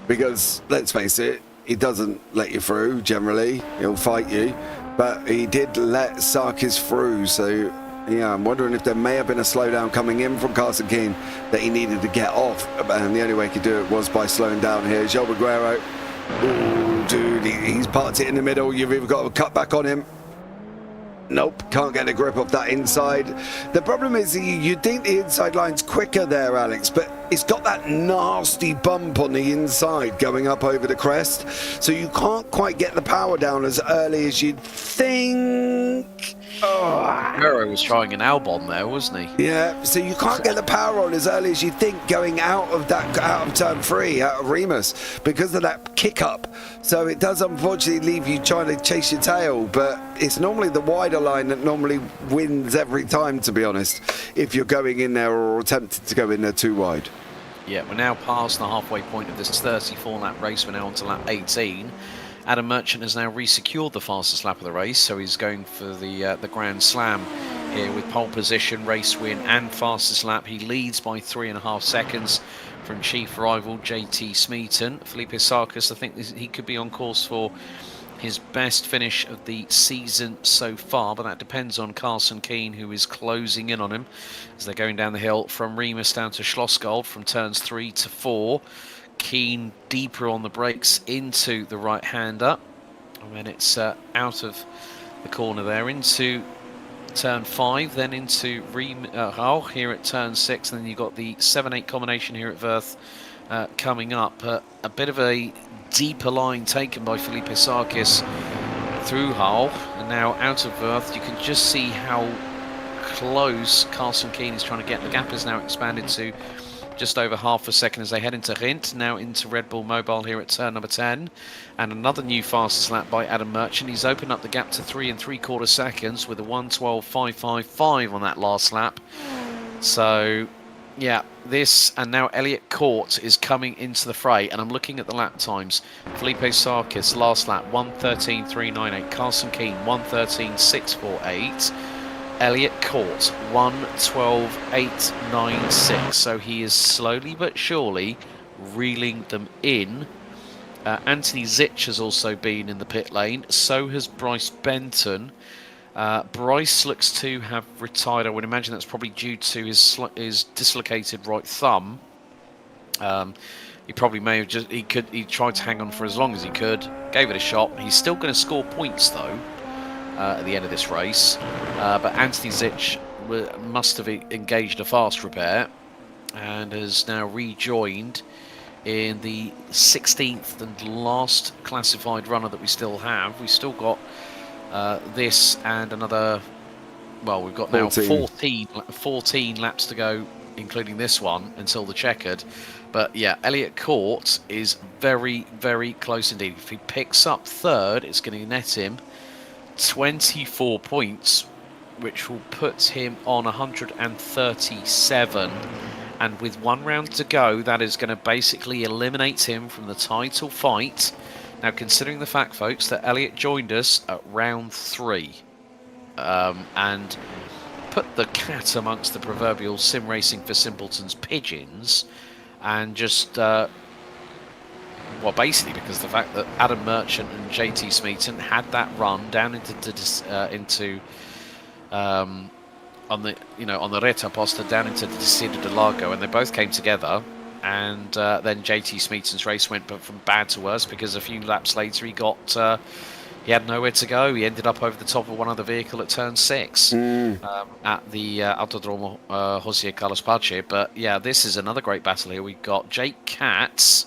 [SPEAKER 2] because let's face it, he doesn't let you through generally. He'll fight you, but he did let Sarkis through, so yeah, I'm wondering if there may have been a slowdown coming in from Carson Keane that he needed to get off, and the only way he could do it was by slowing down here. Joao Peguero, ooh, dude, he's parked it in the middle. You've either got to cut back on him. Nope, can't get a grip of that inside. The problem is you think the inside line's quicker there, Alex, but it's got that nasty bump on the inside going up over the crest, so you can't quite get the power down as early as you'd think.
[SPEAKER 1] Peguero was trying an Albon there, wasn't he?
[SPEAKER 2] Yeah, so you can't get the power on as early as you think going out of turn 3, out of Remus, because of that kick up. So it does unfortunately leave you trying to chase your tail, but it's normally the wider line that normally wins every time, to be honest, if you're going in there or attempting to go in there too wide.
[SPEAKER 1] Yeah, we're now past the halfway point of this 34-lap race. We're now on to lap 18. Adam Merchant has now re-secured the fastest lap of the race, so he's going for the Grand Slam here with pole position, race win and fastest lap. He leads by 3.5 seconds from chief rival JT Smeaton. Felipe Sarkis, I think he could be on course for his best finish of the season so far, but that depends on Carson Keane, who is closing in on him as they're going down the hill from Remus down to Schlossgold from turns 3 to 4. Keane deeper on the brakes into the right-hander, and then it's out of the corner there into turn 5, then into Hull here at turn 6, and then you've got the 7-8 combination here at Verth coming up. A bit of a deeper line taken by Felipe Sarkis through Hull, and now out of Verth. You can just see how close Carson Keane is trying to get. The gap is now expanded to just over half a second as they head into Rint, now into Red Bull Mobile here at turn number 10, and another new fastest lap by Adam Merchant. He's opened up the gap to 3 3/4 seconds with a 1:12.555 on that last lap. So yeah, this, and now Elliot Court is coming into the fray, and I'm looking at the lap times. Felipe Sarkis last lap 1:13.398, Carson Keane 1:13.648, Elliot Court 1:12.896. So he is slowly but surely reeling them in. Anthony Zitch has also been in the pit lane. So has Bryce Benton. Bryce looks to have retired. I would imagine that's probably due to his dislocated right thumb. He probably may have he tried to hang on for as long as he could. Gave it a shot. He's still going to score points though. At the end of this race, but Anthony Zitch must have engaged a fast repair and has now rejoined in the 16th and last classified runner that we still have. We've still got this and another, well, we've got now 14 laps to go, including this one, until the checkered. But yeah, Elliot Court is very, very close indeed. If he picks up third, it's going to net him 24 points, which will put him on 137, and with 1 round to go, that is going to basically eliminate him from the title fight. Now, considering the fact, folks, that Elliot joined us at round 3 and put the cat amongst the proverbial sim racing for simpletons pigeons, and just well, basically because the fact that Adam Merchant and JT Smeaton had that run down into on the Reta Posta down into the Descida de Largo, and they both came together, and then JT Smeaton's race went from bad to worse because a few laps later he got he had nowhere to go. He ended up over the top of one of the vehicle at turn 6 at the Autodromo Jose Carlos Pache. But yeah, this is another great battle here. We've got Jake Katz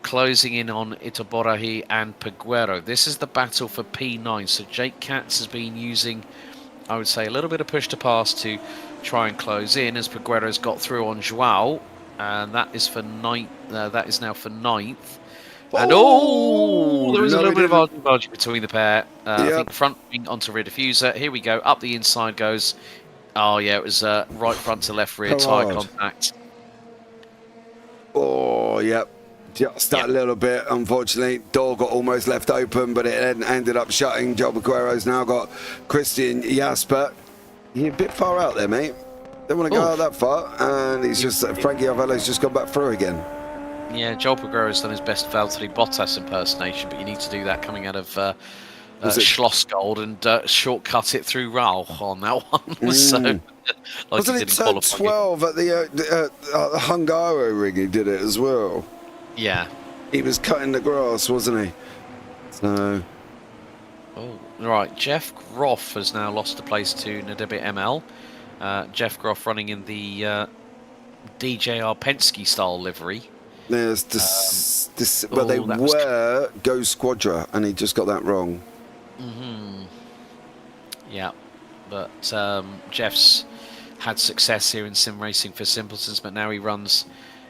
[SPEAKER 1] closing in on Itoborahi and Peguero. This is the battle for P9. So Jake Katz has been using, I would say, a little bit of push to pass to try and close in, as Peguero's got through on Joao, and that is for ninth. That is now for ninth. And there was a little bit of argy-bargy between the pair. I think front wing onto rear diffuser. Here we go. Up the inside goes. Oh yeah, it was right front to left rear tyre contact.
[SPEAKER 2] Oh yep. Just that little bit, unfortunately. Door got almost left open, but it ended up shutting. Joel Peguero's now got Christian Jasper. You're a bit far out there, mate. Don't want to go out that far. And he's just, Frankie Arvello's just gone back through again.
[SPEAKER 1] Yeah, Joel Peguero's done his best Valtteri Bottas impersonation, but you need to do that coming out of Schlossgold and shortcut it through Raul on that one. So, like
[SPEAKER 2] wasn't it turn 12 at the Hungaro ring? He did it as well.
[SPEAKER 1] Yeah.
[SPEAKER 2] He was cutting the grass, wasn't he? So.
[SPEAKER 1] Oh, right. Jeff Groff has now lost the place to Nadebe ML. Jeff Groff running in the DJR Penske style livery.
[SPEAKER 2] There's this well, they were Go Squadra, and he just got that wrong.
[SPEAKER 1] Yeah, but Jeff's had success here in sim racing for Simpletons, but now he runs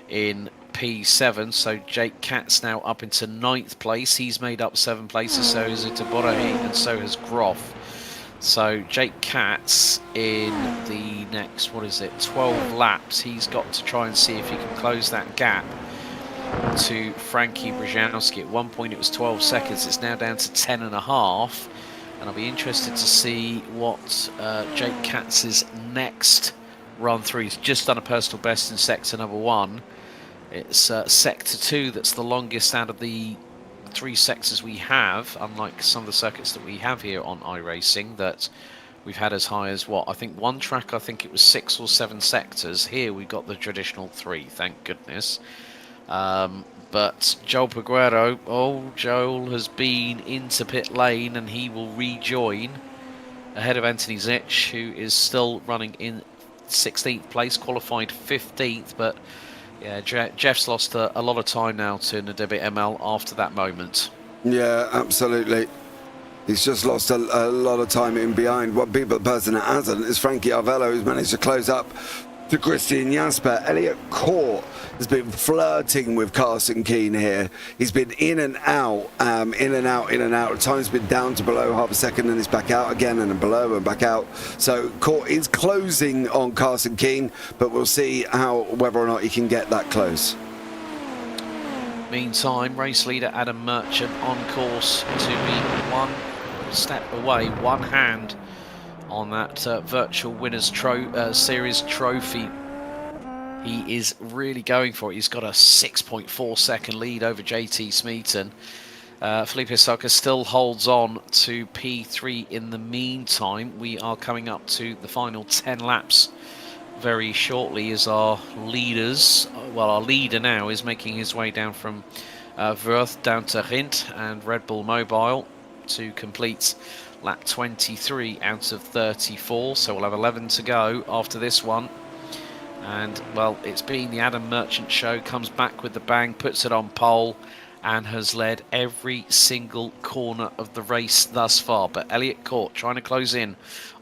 [SPEAKER 1] in P7, so Jake Katz now up into 9th place. He's made up 7 places, so is Itoborahi, and so has Groff. So Jake Katz in the next, 12 laps, he's got to try and see if he can close that gap to Frankie Brzezinski. At one point it was 12 seconds, it's now down to 10.5, and I'll be interested to see what Jake Katz's next run through. He's just done a personal best in sector number 1. It's sector 2 that's the longest out of the 3 sectors we have, unlike some of the circuits that we have here on iRacing that we've had as high as I think one track, I think it was 6 or 7 sectors. Here we've got the traditional 3, thank goodness. But Joel Peguero, Joel has been into pit lane and he will rejoin ahead of Anthony Zitch, who is still running in 16th place, qualified 15th, but yeah, Jeff's lost a lot of time now to Nadebe ML after that moment. Yeah,
[SPEAKER 2] absolutely. He's just lost a lot of time in behind. One person that hasn't is Frankie Arvello, who's managed to close up to Christian Jasper. Elliot Court has been flirting with Carson Keane here. He's been in and out, in and out. At times been down to below half a second, and he's back out again, and then below and back out. So Court is closing on Carson Keane, but we'll see whether or not he can get that close.
[SPEAKER 1] Meantime, race leader Adam Merchant on course to be one step away, one hand on that virtual winners series trophy. He is really going for it. He's got a 6.4 second lead over JT Smeaton. Felipe Saka still holds on to P3 in the meantime. We are coming up to the final 10 laps very shortly as our leaders, our leader now is making his way down from Wörth down to Rint and RedBull Mobile to complete lap 23 out of 34, so we'll have 11 to go after this one. And well, it's been the Adam Merchant show, comes back with the bang, puts it on pole and has led every single corner of the race thus far. But Elliot Court trying to close in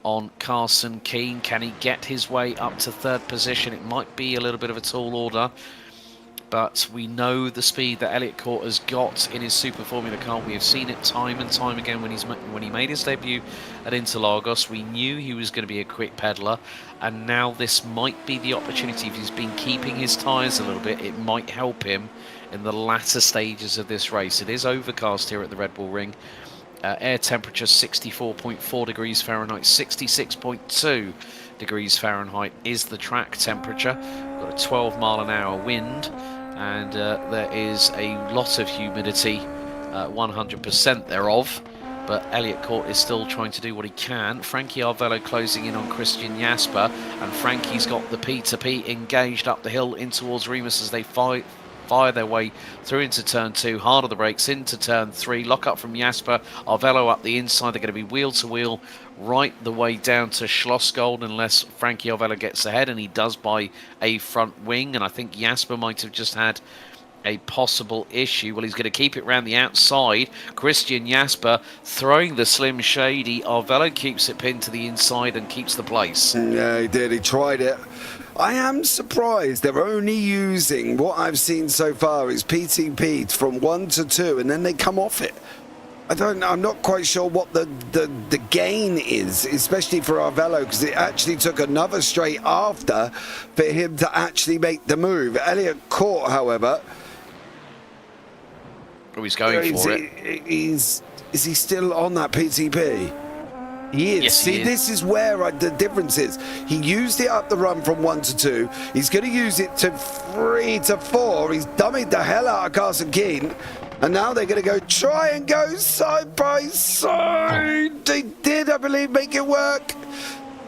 [SPEAKER 1] on Carson Keane. Can he get his way up to 3rd position? It might be a little bit of a tall order, but we know the speed that Elliot Court has got in his Super Formula car. We have seen it time and time again when he made his debut at Interlagos. We knew he was going to be a quick peddler, and now this might be the opportunity. If he's been keeping his tyres a little bit, it might help him in the latter stages of this race. It is overcast here at the Red Bull Ring. Air temperature 64.4 degrees Fahrenheit, 66.2 degrees Fahrenheit is the track temperature. We've got a 12-mile-an-hour wind, and there is a lot of humidity, 100% thereof. But Elliot Court is still trying to do what he can. Frankie Arvello closing in on Christian Jasper, and Frankie's got the P2P engaged up the hill in towards Remus as they fight fire their way through into turn 2, hard on the brakes into turn 3, lock up from Jasper, Arvello up the inside, they're going to be wheel to wheel right the way down to Schlossgold unless Frankie Arvello gets ahead, and he does by a front wing, and I think Jasper might have just had a possible issue. Well, he's going to keep it round the outside. Christian Jasper throwing the Slim Shady. Arvello keeps it pinned to the inside and keeps the place.
[SPEAKER 2] Yeah, he did. He tried it. I am surprised they're only using what I've seen so far is PTP from 1 to 2, and then they come off it. I'm not quite sure what the gain is, especially for Arvello, because it actually took another straight after for him to actually make the move. Elliot Court, however...
[SPEAKER 1] Oh, he's going for it.
[SPEAKER 2] Is he still on that PTP? He is.
[SPEAKER 1] Yes,
[SPEAKER 2] See,
[SPEAKER 1] he is.
[SPEAKER 2] this is where the difference is. He used it up the run from 1 to 2. He's going to use it to 3 to 4. He's dummied the hell out of Carson Keane. And now they're going to try and go side by side. They did, I believe, make it work.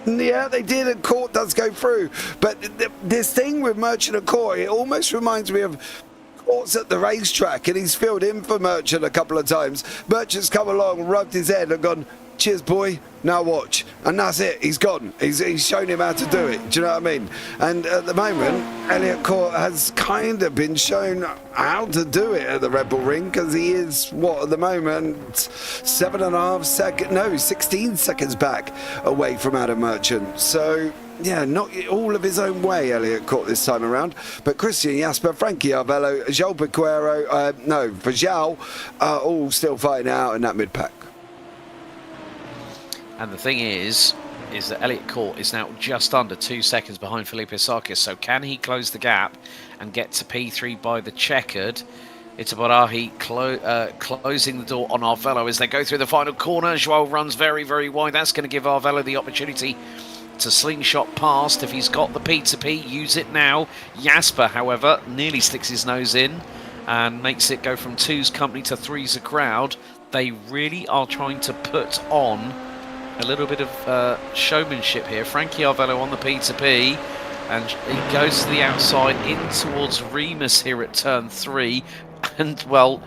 [SPEAKER 2] Yeah, they did, and Court does go through. But this thing with Merchant and Court, it almost reminds me of Court's at the racetrack, and he's filled in for Merchant a couple of times. Merchant's come along, rubbed his head and gone, cheers, boy, now watch. And that's it, he's gone. He's shown him how to do it, do you know what I mean? And at the moment, Elliot Court has kind of been shown how to do it at the RedBull ring, because he is, at the moment, 16 seconds back away from Adam Merchant. So... yeah, not all of his own way, Elliot Court this time around. But Christian Jasper, Frankie Arvello, João Piqueiro, for João, are all still fighting out in that mid-pack.
[SPEAKER 1] And the thing is that Elliot Court is now just under 2 seconds behind Felipe Sarkis. So can he close the gap and get to P3 by the checkered? Itabarahi closing the door on Arvello as they go through the final corner. João runs very, very wide. That's going to give Arvello the opportunity to slingshot past. If he's got the P2P, use it now. Jasper, however, nearly sticks his nose in and makes it go from 2's company to 3's a crowd. They really are trying to put on a little bit of showmanship here. Frankie Arvello on the P2P, and he goes to the outside in towards Remus here at turn 3. And, well,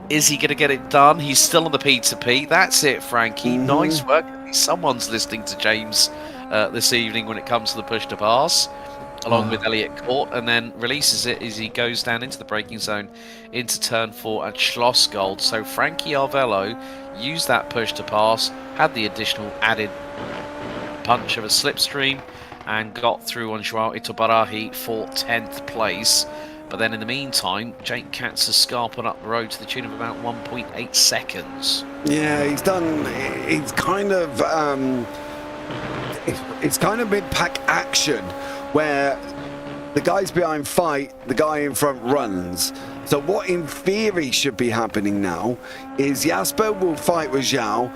[SPEAKER 1] is he going to get it done? He's still on the P2P. That's it, Frankie. Nice work. Someone's listening to James this evening when it comes to the push to pass, along with Elliot Court, and then releases it as he goes down into the braking zone into turn 4 at Schlossgold. So Frankie Arvello used that push to pass, had the additional added punch of a slipstream, and got through on João Itabarahi for 10th place. But then in the meantime, Jake Katz has scarpered up the road to the tune of about 1.8 seconds.
[SPEAKER 2] Yeah, he's kind of it's kind of mid-pack action where the guys behind fight, the guy in front runs. So what in theory should be happening now is Jasper will fight with João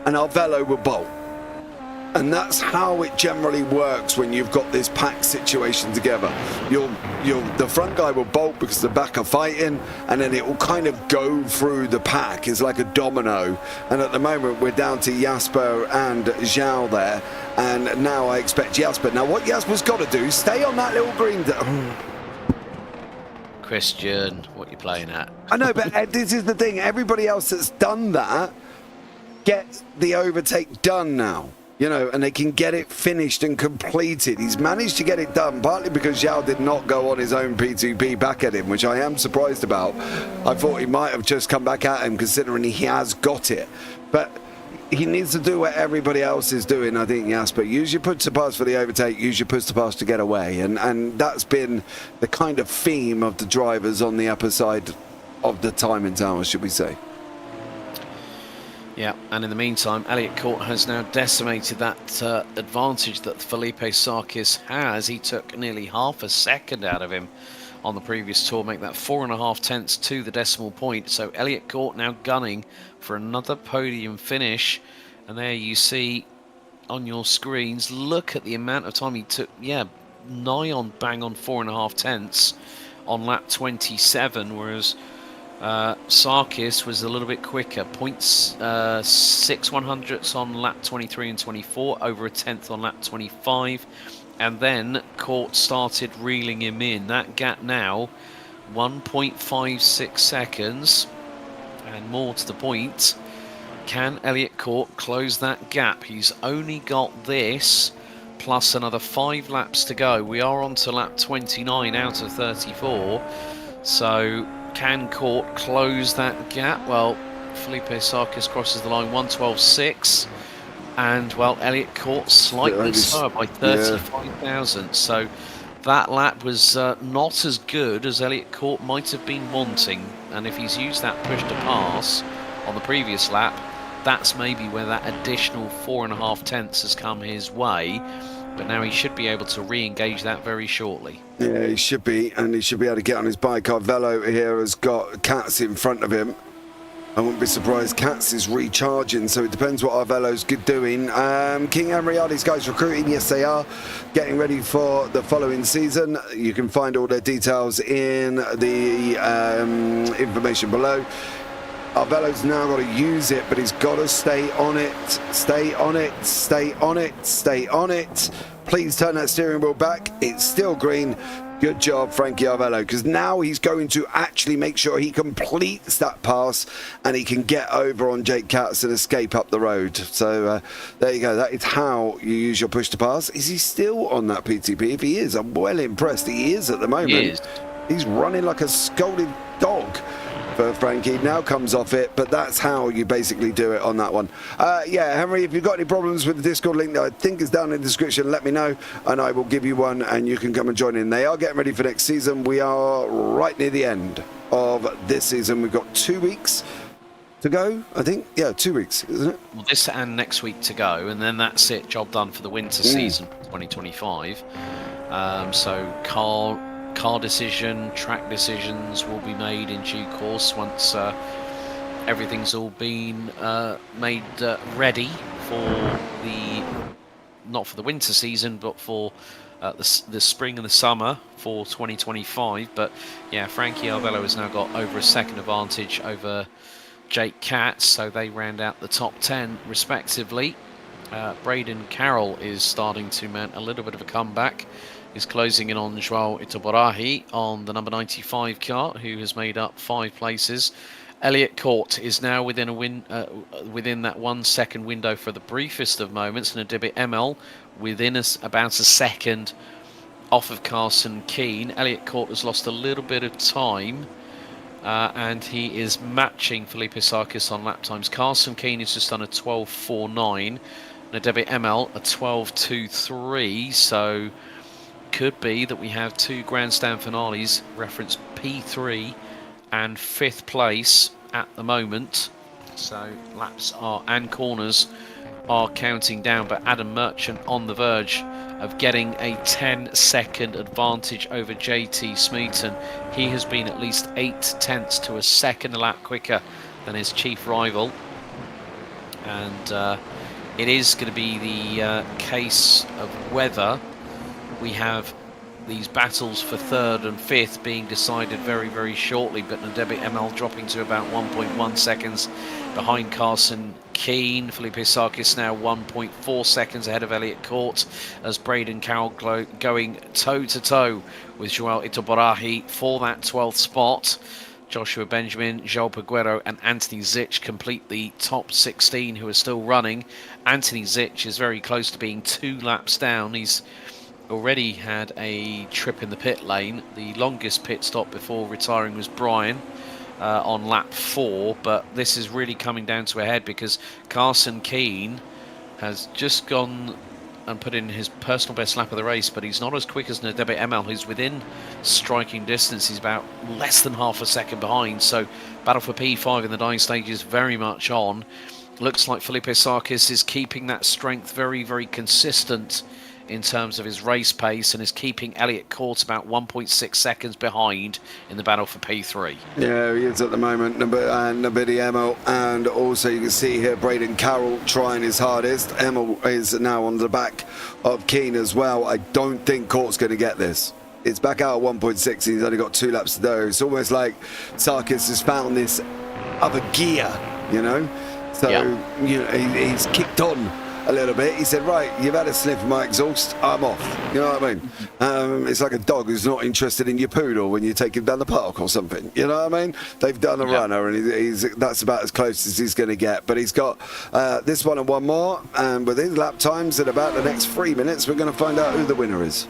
[SPEAKER 2] and Arvello will bolt. And that's how it generally works when you've got this pack situation together. The front guy will bolt because the back are fighting, and then it will kind of go through the pack. It's like a domino. And at the moment, we're down to Jasper and João there. And now I expect Jasper. Now, what Jasper's got to do, stay on that little green.
[SPEAKER 1] Christian, what are you playing at?
[SPEAKER 2] I know, but this is the thing. Everybody else that's done that gets the overtake done now. You know, and they can get it finished and completed. He's managed to get it done, partly because João did not go on his own P2P back at him, which I am surprised about. I thought he might have just come back at him, considering he has got it. But he needs to do what everybody else is doing, I think, Jasper. Use your push to pass for the overtake, use your push to pass to get away. And that's been the kind of theme of the drivers on the upper side of the timing tower, should we say.
[SPEAKER 1] Yeah, and in the meantime, Elliot Court has now decimated that advantage that Felipe Sarkis has. He took nearly half a second out of him on the previous tour, make that 4.5 tenths to the decimal point. So Elliot Court now gunning for another podium finish. And there you see on your screens, look at the amount of time he took. Yeah, nigh on bang on 4.5 tenths on lap 27, whereas Sarkis was a little bit quicker, 0.6 on lap 23 and 24, over a tenth on lap 25, and then Court started reeling him in. That gap now 1.56 seconds, and more to the point, can Elliott Court close that gap? He's only got this plus another 5 laps to go. We are on to lap 29 out of 34. So can Court close that gap? Well, Felipe Sarkis crosses the line 1:12.6. And, well, Elliott Court slightly slower by 35 thousandths. So that lap was not as good as Elliott Court might have been wanting. And if he's used that push to pass on the previous lap, that's maybe where that additional 4.5 tenths has come his way. But now he should be able to re-engage that very shortly.
[SPEAKER 2] Yeah, he should be, and he should be able to get on his bike. Our Velo here has got Katz in front of him. I wouldn't be surprised Katz is recharging, so it depends what our Velo's doing. King Henry, are these guys recruiting? Yes, they are. Getting ready for the following season. You can find all their details in the information below. Our Velo's now got to use it, but he's got to stay on it. Stay on it, stay on it, stay on it. Please turn that steering wheel back. It's still green. Good job, Frankie Arvello, because now he's going to actually make sure he completes that pass and he can get over on Jake Katz and escape up the road. So there you go. That is how you use your push to pass. Is he still on that PTP? If he is, I'm well impressed. He is at the moment.
[SPEAKER 1] He is.
[SPEAKER 2] He's running like a scolded dog. Frankie now comes off it, but that's how you basically do it on that one. Yeah, Henry, if you've got any problems with the Discord link that I think is down in the description, let me know and I will give you one and you can come and join in. They are getting ready for next season. We are right near the end of this season. We've got 2 weeks to go, I think. Yeah, 2 weeks, isn't it?
[SPEAKER 1] Well, this and next week to go, and then that's it, job done for the winter season 2025. So car decision, track decisions will be made in due course once everything's all been made ready for not for the winter season, but for the spring and the summer for 2025. But yeah, Frankie Arvello has now got over a second advantage over Jake Katz, so they round out the top 10 respectively. Braden Carroll is starting to mount a little bit of a comeback. Is closing in on João Itoborahi on the number 95 car, who has made up 5 places. Elliott Court is now within within that 1 second window for the briefest of moments, and Adibit ML within about a second off of Carson Keane. Elliott Court has lost a little bit of time, and he is matching Felipe Sarkis on lap times. Carson Keane has just done a 12.49, and Adibit ML a 12.23, so could be that we have 2 grandstand finales, reference P3 and 5th place at the moment. So laps and corners are counting down, but Adam Merchant on the verge of getting a 10-second advantage over JT Smeaton. He has been at least 8 tenths to a second a lap quicker than his chief rival, and it is going to be the case of whether we have these battles for 3rd and 5th being decided very, very shortly, but Nadebe ML dropping to about 1.1 seconds behind Carson Keane. Felipe Sarkis now 1.4 seconds ahead of Elliott Court, as Braden Carroll going toe-to-toe with João Itoborahi for that 12th spot. Joshua Benjamin, João Peguero and Anthony Zitch complete the top 16 who are still running. Anthony Zitch is very close to being 2 laps down. He's already had a trip in the pit lane. The longest pit stop before retiring was Brian on lap 4, but this is really coming down to a head because Carson Keane has just gone and put in his personal best lap of the race, but he's not as quick as Nadebe ML, who's within striking distance. He's about less than half a second behind, so battle for P5 in the dying stage is very much on. Looks like Felipe Sarkis is keeping that strength very, very consistent in terms of his race pace, and is keeping Elliott Court about 1.6 seconds behind in the battle for P3.
[SPEAKER 2] Yeah, he is at the moment, Nabidi Emil, and also you can see here Braden Carroll trying his hardest. Emil is now on the back of Keane as well. I don't think Court's going to get this. It's back out at 1.6, he's only got 2 laps to go. It's almost like Sarkis has found this other gear, you know? So,
[SPEAKER 1] yeah,
[SPEAKER 2] you know, he's kicked on a little bit. He said, right, you've had a sniff of my exhaust, I'm off. You know what I mean? It's like a dog who's not interested in your poodle when you take him down the park or something. You know what I mean? They've done a runner, and that's about as close as he's going to get. But he's got this one and one more, and with his lap times in about the next 3 minutes, we're going to find out who the winner is.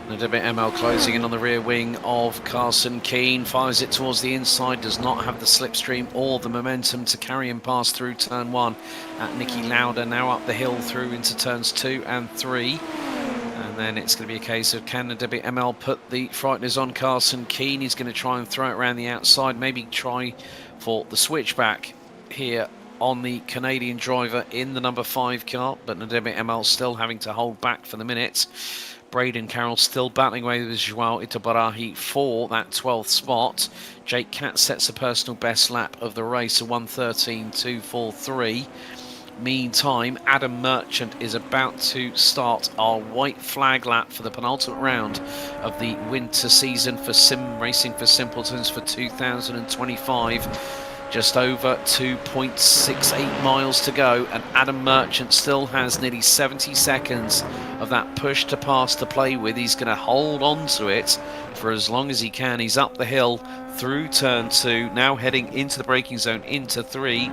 [SPEAKER 1] Nadebe ML closing in on the rear wing of Carson Keane, fires it towards the inside, does not have the slipstream or the momentum to carry him past through turn 1 at Nicky Lauda, now up the hill through into turns 2 and 3. And then it's going to be a case of, can Nadebe ML put the frighteners on Carson Keane? He's going to try and throw it around the outside, maybe try for the switchback here on the Canadian driver in the number 5 car, but Nadebe ML still having to hold back for the minute. Braden Carroll still battling away with Joao Itabarahi for that 12th spot. Jake Katz sets a personal best lap of the race, a 1:13.243. Meantime, Adam Merchant is about to start our white flag lap for the penultimate round of the winter season for Sim Racing for Simpletons for 2025. Just over 2.68 miles to go, and Adam Merchant still has nearly 70 seconds of that push to pass to play with. He's going to hold on to it for as long as he can. He's up the hill through turn 2, now heading into the braking zone, into 3.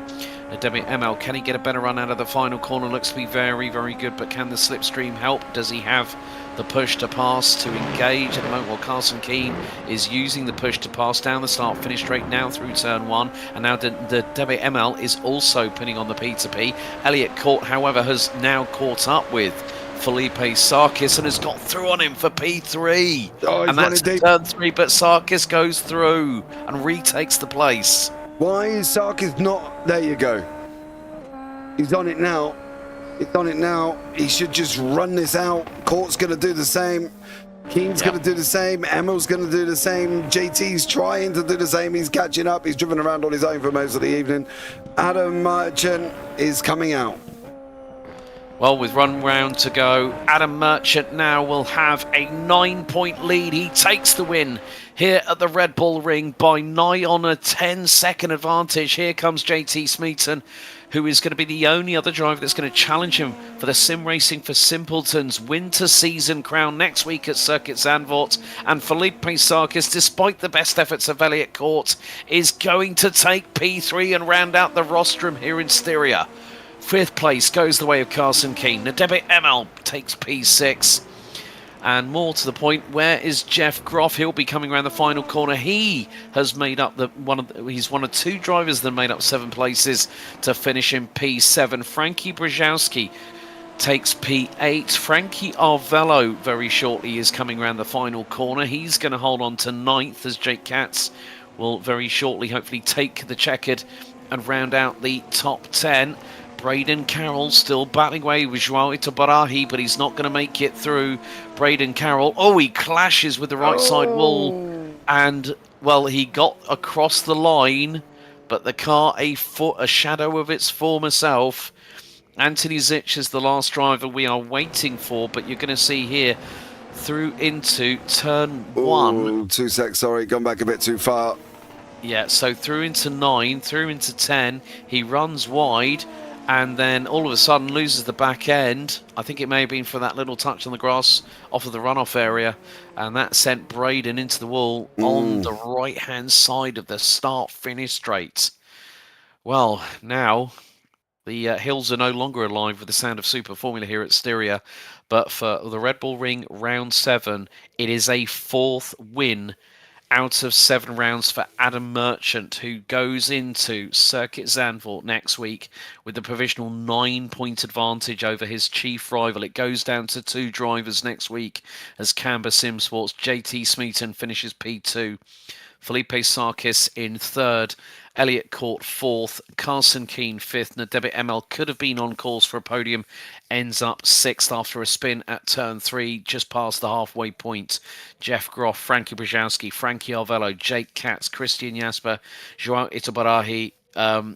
[SPEAKER 1] ML, can he get a better run out of the final corner? Looks to be very, very good, but can the slipstream help? Does he have the push to pass to engage at the moment? Well, Carson Keane is using the push to pass down the start finish straight now through turn 1, and now the ML is also pinning on the P2P. Elliot Court, however, has now caught up with Felipe Sarkis and has got through on him for P3. And that's turn 3, but Sarkis goes through and retakes the place.
[SPEAKER 2] Why is Sarkis not? There you go. He's on it now. He's on it now. He should just run this out. Court's going to do the same. Keane's going to do the same. Emil's going to do the same. JT's trying to do the same. He's catching up. He's driven around on his own for most of the evening. Adam Merchant is coming out.
[SPEAKER 1] Well, with one round to go, Adam Merchant now will have a 9-point lead. He takes the win here at the Red Bull Ring by nigh on a 10-second advantage. Here comes JT Smeaton, who is going to be the only other driver that's going to challenge him for the Sim Racing for Simpletons winter season crown next week at Circuit Zandvoort. And Felipe Sarkis, despite the best efforts of Elliot Court, is going to take P3 and round out the rostrum here in Styria. 5th place goes the way of Carson Keane. Nadebe ML takes P6. And more to the point, where is Jeff Groff? He'll be coming around the final corner. He has made up he's one of 2 drivers that made up 7 places to finish in P7. Frankie Brzezowski takes P8. Frankie Arvello very shortly is coming around the final corner. He's going to hold on to 9th as Jake Katz will very shortly hopefully take the checkered and round out the top 10. Braden Carroll still battling away with Joao Itabarahi, but he's not going to make it through. Braden Carroll, he clashes with the right side wall, and, well, he got across the line, but the car a shadow of its former self. Anthony Zitch is the last driver we are waiting for, but you're going to see here through into turn 1.
[SPEAKER 2] 2 secs, sorry, gone back a bit too far.
[SPEAKER 1] Yeah, so through into 9, through into 10, he runs wide, and then all of a sudden loses the back end. I think it may have been for that little touch on the grass off of the runoff area, and that sent Braden into the wall on the right-hand side of the start-finish straight. Well, now the hills are no longer alive with the sound of Super Formula here at Styria, but for the Red Bull Ring Round 7, it is a 4th win out of 7 rounds for Adam Merchant, who goes into Circuit Zandvoort next week with the provisional 9-point advantage over his chief rival. It goes down to 2 drivers next week as Canberra Sim Sports' JT Smeaton finishes P2. Felipe Sarkis in 3rd, Elliot Court 4th, Carson Keane 5th. Nadebe ML could have been on course for a podium, ends up 6th after a spin at turn 3, just past the halfway point. Jeff Groff, Frankie Brzezowski, Frankie Arvello, Jake Katz, Christian Jasper, Joao Itabarahi,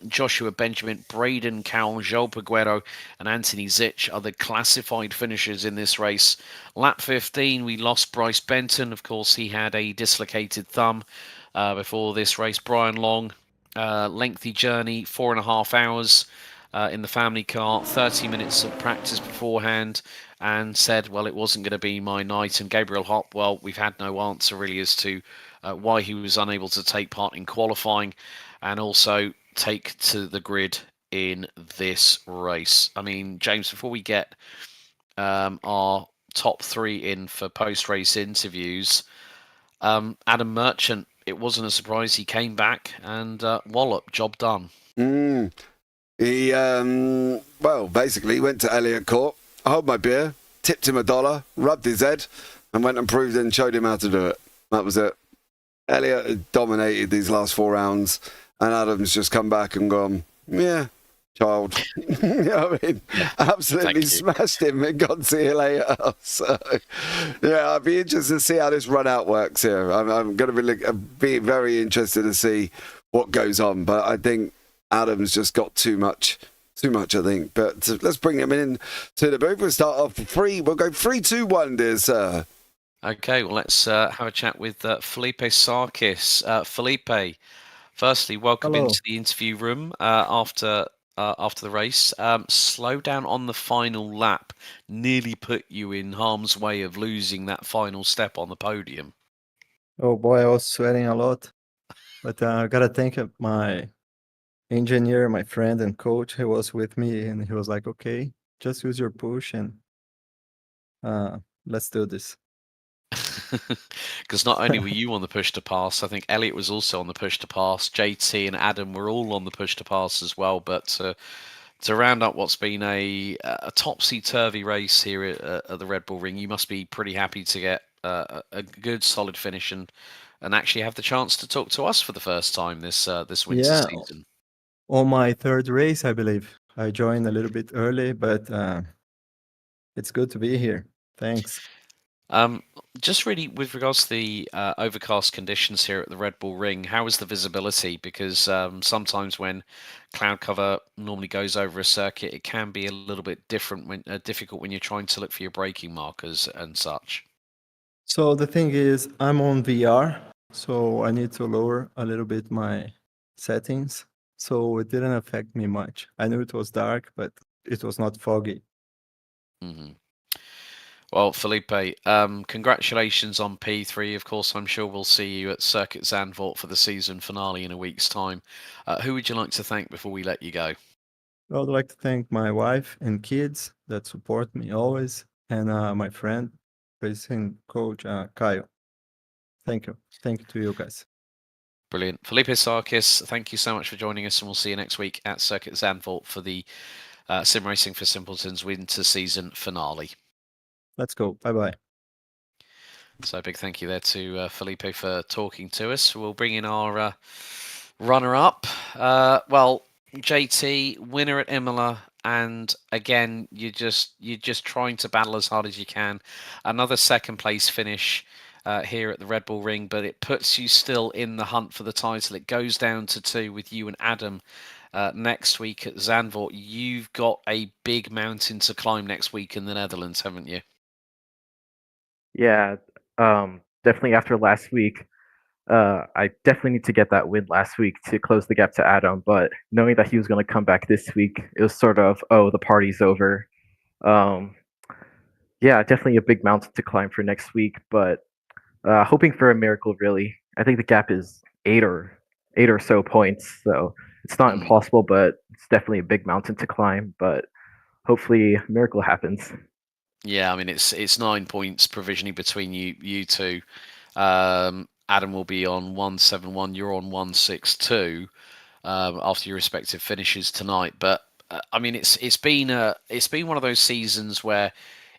[SPEAKER 1] Joshua Benjamin, Braden Cowell, Joel Peguero and Anthony Zitch are the classified finishers in this race. Lap 15, we lost Bryce Benton. Of course, he had a dislocated thumb before this race. Brian Long, lengthy journey, 4.5 hours. in the family car, 30 minutes of practice beforehand, and said, well, it wasn't going to be my night. And Gabriel Hopp, well, we've had no answer really as to why he was unable to take part in qualifying and also take to the grid in this race. I mean, James, before we get our top three in for post-race interviews, Adam Merchant, it wasn't a surprise. He came back and wallop, job done.
[SPEAKER 2] He, well, basically went to Elliott Court, held my beer, tipped him $1, rubbed his head, and went and proved and showed him how to do it. That was it. Elliott had dominated these last 4 rounds, and Adam's just come back and gone, yeah, child. You know what I mean? Yeah, absolutely smashed him and gone, see you later. So, yeah, I'd be interested to see how this run out works here. I'm going to be very interested to see what goes on, but I think Adam's just got too much, I think. But let's bring him in to the booth. We'll start off free. We'll go 3, 2, 1, dear sir.
[SPEAKER 1] Okay, well, let's have a chat with Felipe Sarkis. Felipe, firstly, welcome into the interview room after the race. Slow down on the final lap nearly put you in harm's way of losing that final step on the podium.
[SPEAKER 3] Oh boy, I was sweating a lot. But I gotta thank my engineer, my friend and coach. He was with me and he was like, okay, just use your push and let's do this.
[SPEAKER 1] Because not only were you on the push to pass, I think Elliott was also on the push to pass. JT and Adam were all on the push to pass as well. But to round up what's been a topsy-turvy race here at the Red Bull Ring, you must be pretty happy to get a good, solid finish and actually have the chance to talk to us for the first time this winter season.
[SPEAKER 3] On my third race, I believe. I joined a little bit early, but it's good to be here. Thanks.
[SPEAKER 1] Just really with regards to the overcast conditions here at the Red Bull Ring, how is the visibility? Because sometimes when cloud cover normally goes over a circuit, it can be a little bit difficult when you're trying to look for your braking markers and such.
[SPEAKER 3] So the thing is, I'm on VR, so I need to lower a little bit my settings. So it didn't affect me much. I knew it was dark, but it was not foggy.
[SPEAKER 1] Mm-hmm. Well, Felipe, congratulations on P3. Of course, I'm sure we'll see you at Circuit Zandvoort for the season finale in a week's time. Who would you like to thank before we let you go?
[SPEAKER 3] I would like to thank my wife and kids that support me always, and my friend, racing coach, Kyle. Thank you. Thank you to you guys.
[SPEAKER 1] Brilliant. Felipe Sarkis, thank you so much for joining us, and we'll see you next week at Circuit Zandvoort for the Sim Racing for Simpletons winter season finale.
[SPEAKER 3] Let's go. Bye-bye.
[SPEAKER 1] So a big thank you there to Felipe for talking to us. We'll bring in our runner-up. Well, JT, winner at Imola, and again, you're just trying to battle as hard as you can. Another second place finish here at the Red Bull Ring, but it puts you still in the hunt for the title. It goes down to 2 with you and Adam next week at Zandvoort. You've got a big mountain to climb next week in the Netherlands, haven't you?
[SPEAKER 4] Yeah, definitely after last week, I definitely need to get that win last week to close the gap to Adam. But knowing that he was going to come back this week, it was sort of, oh, the party's over. Yeah, definitely a big mountain to climb for next week, but hoping for a miracle, really. I think the gap is eight or so points, so it's not impossible, but it's definitely a big mountain to climb. But hopefully, a miracle happens.
[SPEAKER 1] Yeah, I mean it's 9 points provisionally between you two. Adam will be on 171. You're on 162 after your respective finishes tonight. But I mean it's been one of those seasons where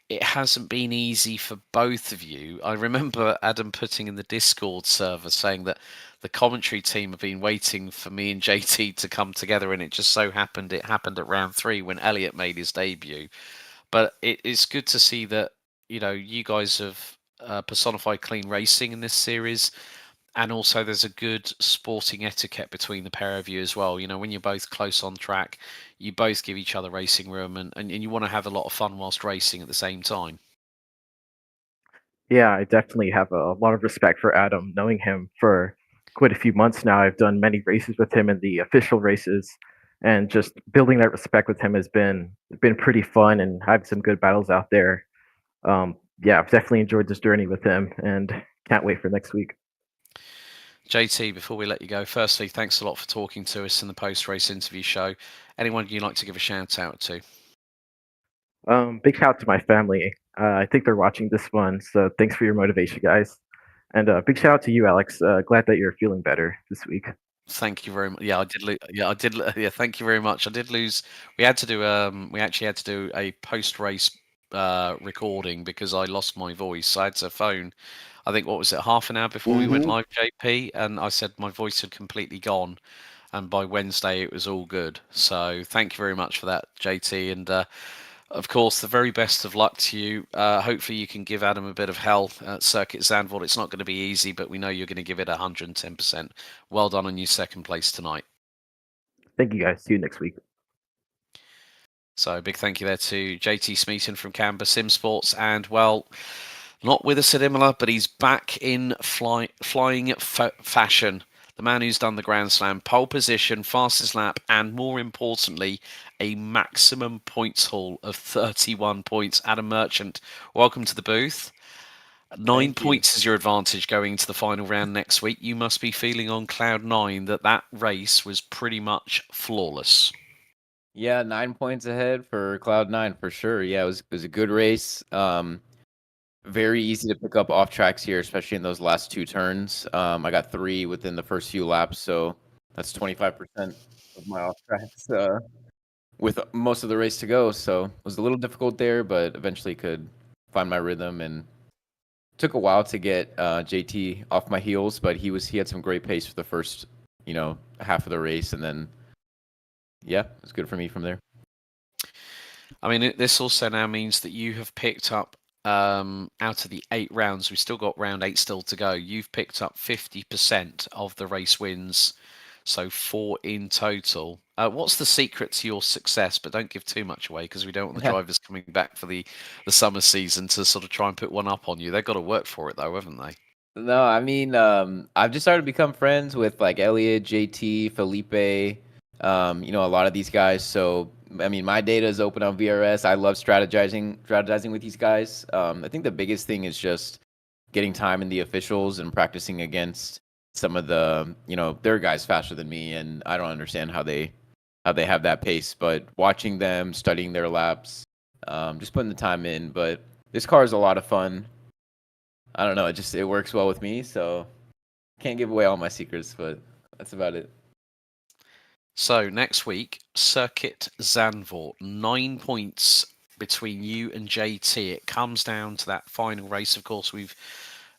[SPEAKER 1] it hasn't been easy for both of you. I remember Adam putting in the Discord server saying that the commentary team have been waiting for me and JT to come together, and it just so happened it happened at round 3 when Elliott made his debut. But it's good to see that you guys have personified clean racing in this series, and also there's a good sporting etiquette between the pair of you as well. When you're both close on track, you both give each other racing room, and you want to have a lot of fun whilst racing at the same time.
[SPEAKER 4] Yeah, I definitely have a lot of respect for Adam. Knowing him for quite a few months now, I've done many races with him in the official races, and just building that respect with him has been pretty fun, and having some good battles out there. Yeah, I've definitely enjoyed this journey with him, and can't wait for next week.
[SPEAKER 1] JT, before we let you go, firstly, thanks a lot for talking to us in the post-race interview show. Anyone you'd like to give a shout out to?
[SPEAKER 4] Big shout out to my family. I think they're watching this one, so thanks for your motivation, guys. And big shout out to you, Alex. Glad that you're feeling better this week.
[SPEAKER 1] Thank you very much. Yeah, I did. Yeah, thank you very much. I did lose. We had to do. We actually had to do a post-race recording because I lost my voice. I had to phone. I think what was it, half an hour before we went live, JP, and I said my voice had completely gone. And by Wednesday, it was all good. So thank you very much for that, JT. And of course, the very best of luck to you. Hopefully, you can give Adam a bit of hell at Circuit Zandvoort. It's not going to be easy, but we know you're going to give it 110%. Well done on your second place tonight.
[SPEAKER 4] Thank you, guys. See you next week.
[SPEAKER 1] So, a big thank you there to JT Smeaton from Canberra Sim Sports. And, well, not with us at Imola, but he's back in flying fashion. The man who's done the Grand Slam, pole position, fastest lap, and more importantly, a maximum points haul of 31 points. Adam Merchant, welcome to the booth. 9 points is your advantage going into the final round next week. You must be feeling on cloud 9 that race was pretty much flawless.
[SPEAKER 5] Yeah, 9 points ahead for cloud 9 for sure. Yeah, it was a good race. Very easy to pick up off tracks here, especially in those last 2 turns. I got 3 within the first few laps, so that's 25% of my off tracks with most of the race to go. So it was a little difficult there, but eventually could find my rhythm, and took a while to get JT off my heels, but he had some great pace for the first half of the race, and then yeah, it was good for me from there.
[SPEAKER 1] I mean, this also now means that you have picked up out of the 8 rounds, we've still got round 8 still to go. You've picked up 50% of the race wins, so 4 in total. What's the secret to your success? But don't give too much away, because we don't want the drivers coming back for the summer season to sort of try and put one up on you. They've got to work for it, though, haven't they?
[SPEAKER 5] No, I mean, I've just started to become friends with like Elliot, JT, Felipe, a lot of these guys. So I mean, my data is open on VRS. I love strategizing with these guys. I think the biggest thing is just getting time in the officials and practicing against some of the, their guys faster than me, and I don't understand how they have that pace. But watching them, studying their laps, just putting the time in. But this car is a lot of fun. I don't know, it works well with me, so can't give away all my secrets, but that's about it.
[SPEAKER 1] So next week, Circuit Zandvoort, 9 points between you and JT. It comes down to that final race. Of course, we've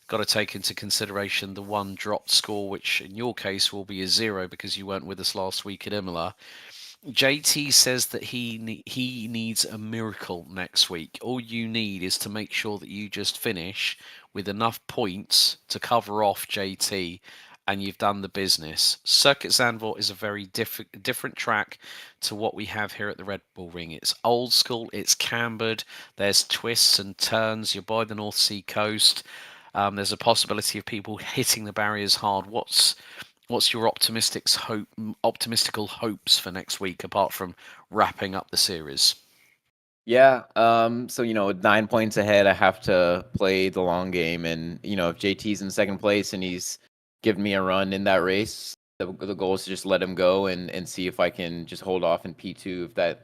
[SPEAKER 1] got to take into consideration the one dropped score, which in your case will be a 0 because you weren't with us last week at Imola. JT says that he needs a miracle next week. All you need is to make sure that you just finish with enough points to cover off JT, and you've done the business. Circuit Zandvoort is a very different track to what we have here at the RedBull Ring. It's old school, it's cambered, there's twists and turns, you're by the North Sea coast. There's a possibility of people hitting the barriers hard. What's your optimistical hopes for next week, apart from wrapping up the series?
[SPEAKER 5] Yeah, so with 9 points ahead, I have to play the long game, and if JT's in second place and he's given me a run in that race, the goal is to just let him go and see if I can just hold off in P2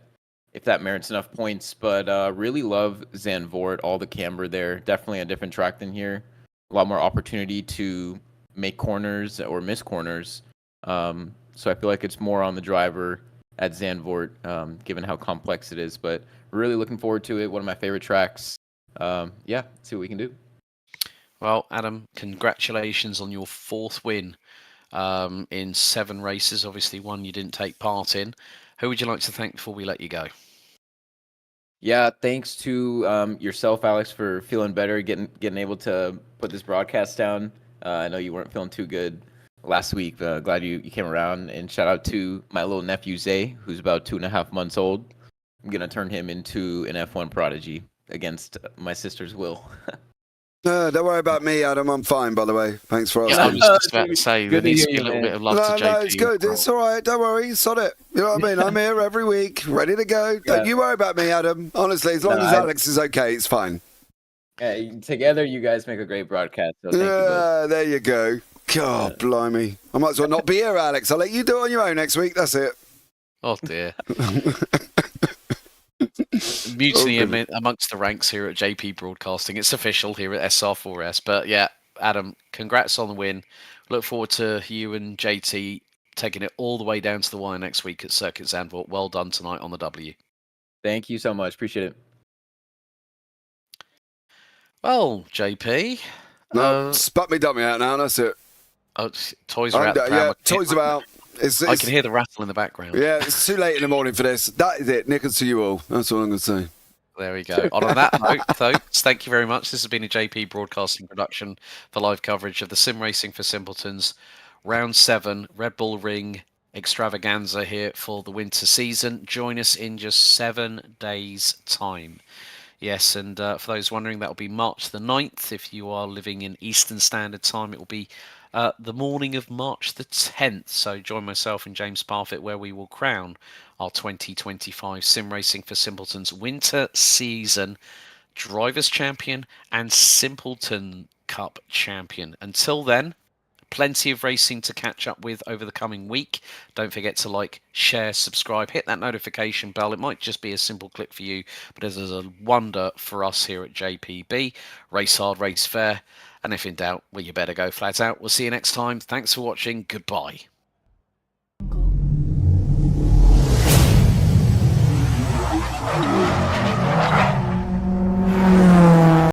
[SPEAKER 5] if that merits enough points. But really love Zandvoort, all the camber there. Definitely a different track than here. A lot more opportunity to make corners or miss corners. So I feel like it's more on the driver at Zandvoort, given how complex it is. But really looking forward to it. One of my favorite tracks. Yeah, see what we can do.
[SPEAKER 1] Well, Adam, congratulations on your 4th win in 7 races. Obviously, one you didn't take part in. Who would you like to thank before we let you go?
[SPEAKER 5] Yeah, thanks to yourself, Alex, for feeling better, getting able to put this broadcast down. I know you weren't feeling too good last week, but glad you came around. And shout out to my little nephew, Zay, who's about 2.5 months old. I'm going to turn him into an F1 prodigy against my sister's will.
[SPEAKER 2] No, don't worry about me, Adam. I'm fine, by the way. Thanks for
[SPEAKER 1] Yeah, I
[SPEAKER 2] asking.
[SPEAKER 1] was just about to say there
[SPEAKER 5] Good to
[SPEAKER 1] needs to
[SPEAKER 5] hear
[SPEAKER 1] be a
[SPEAKER 5] you,
[SPEAKER 1] little
[SPEAKER 5] man.
[SPEAKER 1] bit of love
[SPEAKER 2] No,
[SPEAKER 1] to JP.
[SPEAKER 2] it's good. It's all right. Don't worry. Sod it. You know what I mean? I'm here every week, ready to go. Don't you worry about me, Adam. Honestly, as long as Alex is okay, it's fine.
[SPEAKER 5] Together, you guys make a great broadcast. So thank you both.
[SPEAKER 2] There you go. God, blimey. I might as well not be here, Alex. I'll let you do it on your own next week. That's it.
[SPEAKER 1] Oh dear. Mutiny amongst the ranks here at JP Broadcasting. It's official here at SR4S. But yeah, Adam, congrats on the win. Look forward to you and JT taking it all the way down to the wire next week at Circuit Zandvoort. Well done tonight on the W.
[SPEAKER 5] Thank you so much. Appreciate it.
[SPEAKER 1] Well, JP.
[SPEAKER 2] No, spat me dummy out now. That's it.
[SPEAKER 1] Toys are out.
[SPEAKER 2] Yeah, toys are out.
[SPEAKER 1] I can hear the rattle in the background.
[SPEAKER 2] Yeah, it's too late in the morning for this. That is it. Nickels to you all. That's all I'm going to say.
[SPEAKER 1] There we go. On that note, folks, thank you very much. This has been a JP Broadcasting production for live coverage of the Sim Racing for Simpletons Round 7 RedBull Ring Extravaganza here for the winter season. Join us in just 7 days' time. Yes, and for those wondering, that will be March the 9th. If you are living in Eastern Standard Time, it will be the morning of March the 10th. So join myself and James Parfitt where we will crown our 2025 Sim Racing for Simpletons Winter Season Drivers' Champion and Simpleton Cup Champion. Until then, plenty of racing to catch up with over the coming week. Don't forget to like, share, subscribe, hit that notification bell. It might just be a simple click for you, but it is a wonder for us here at JPB. Race hard, race fair. And if in doubt, well, you better go flat out. We'll see you next time. Thanks for watching. Goodbye.
[SPEAKER 6] Jungle.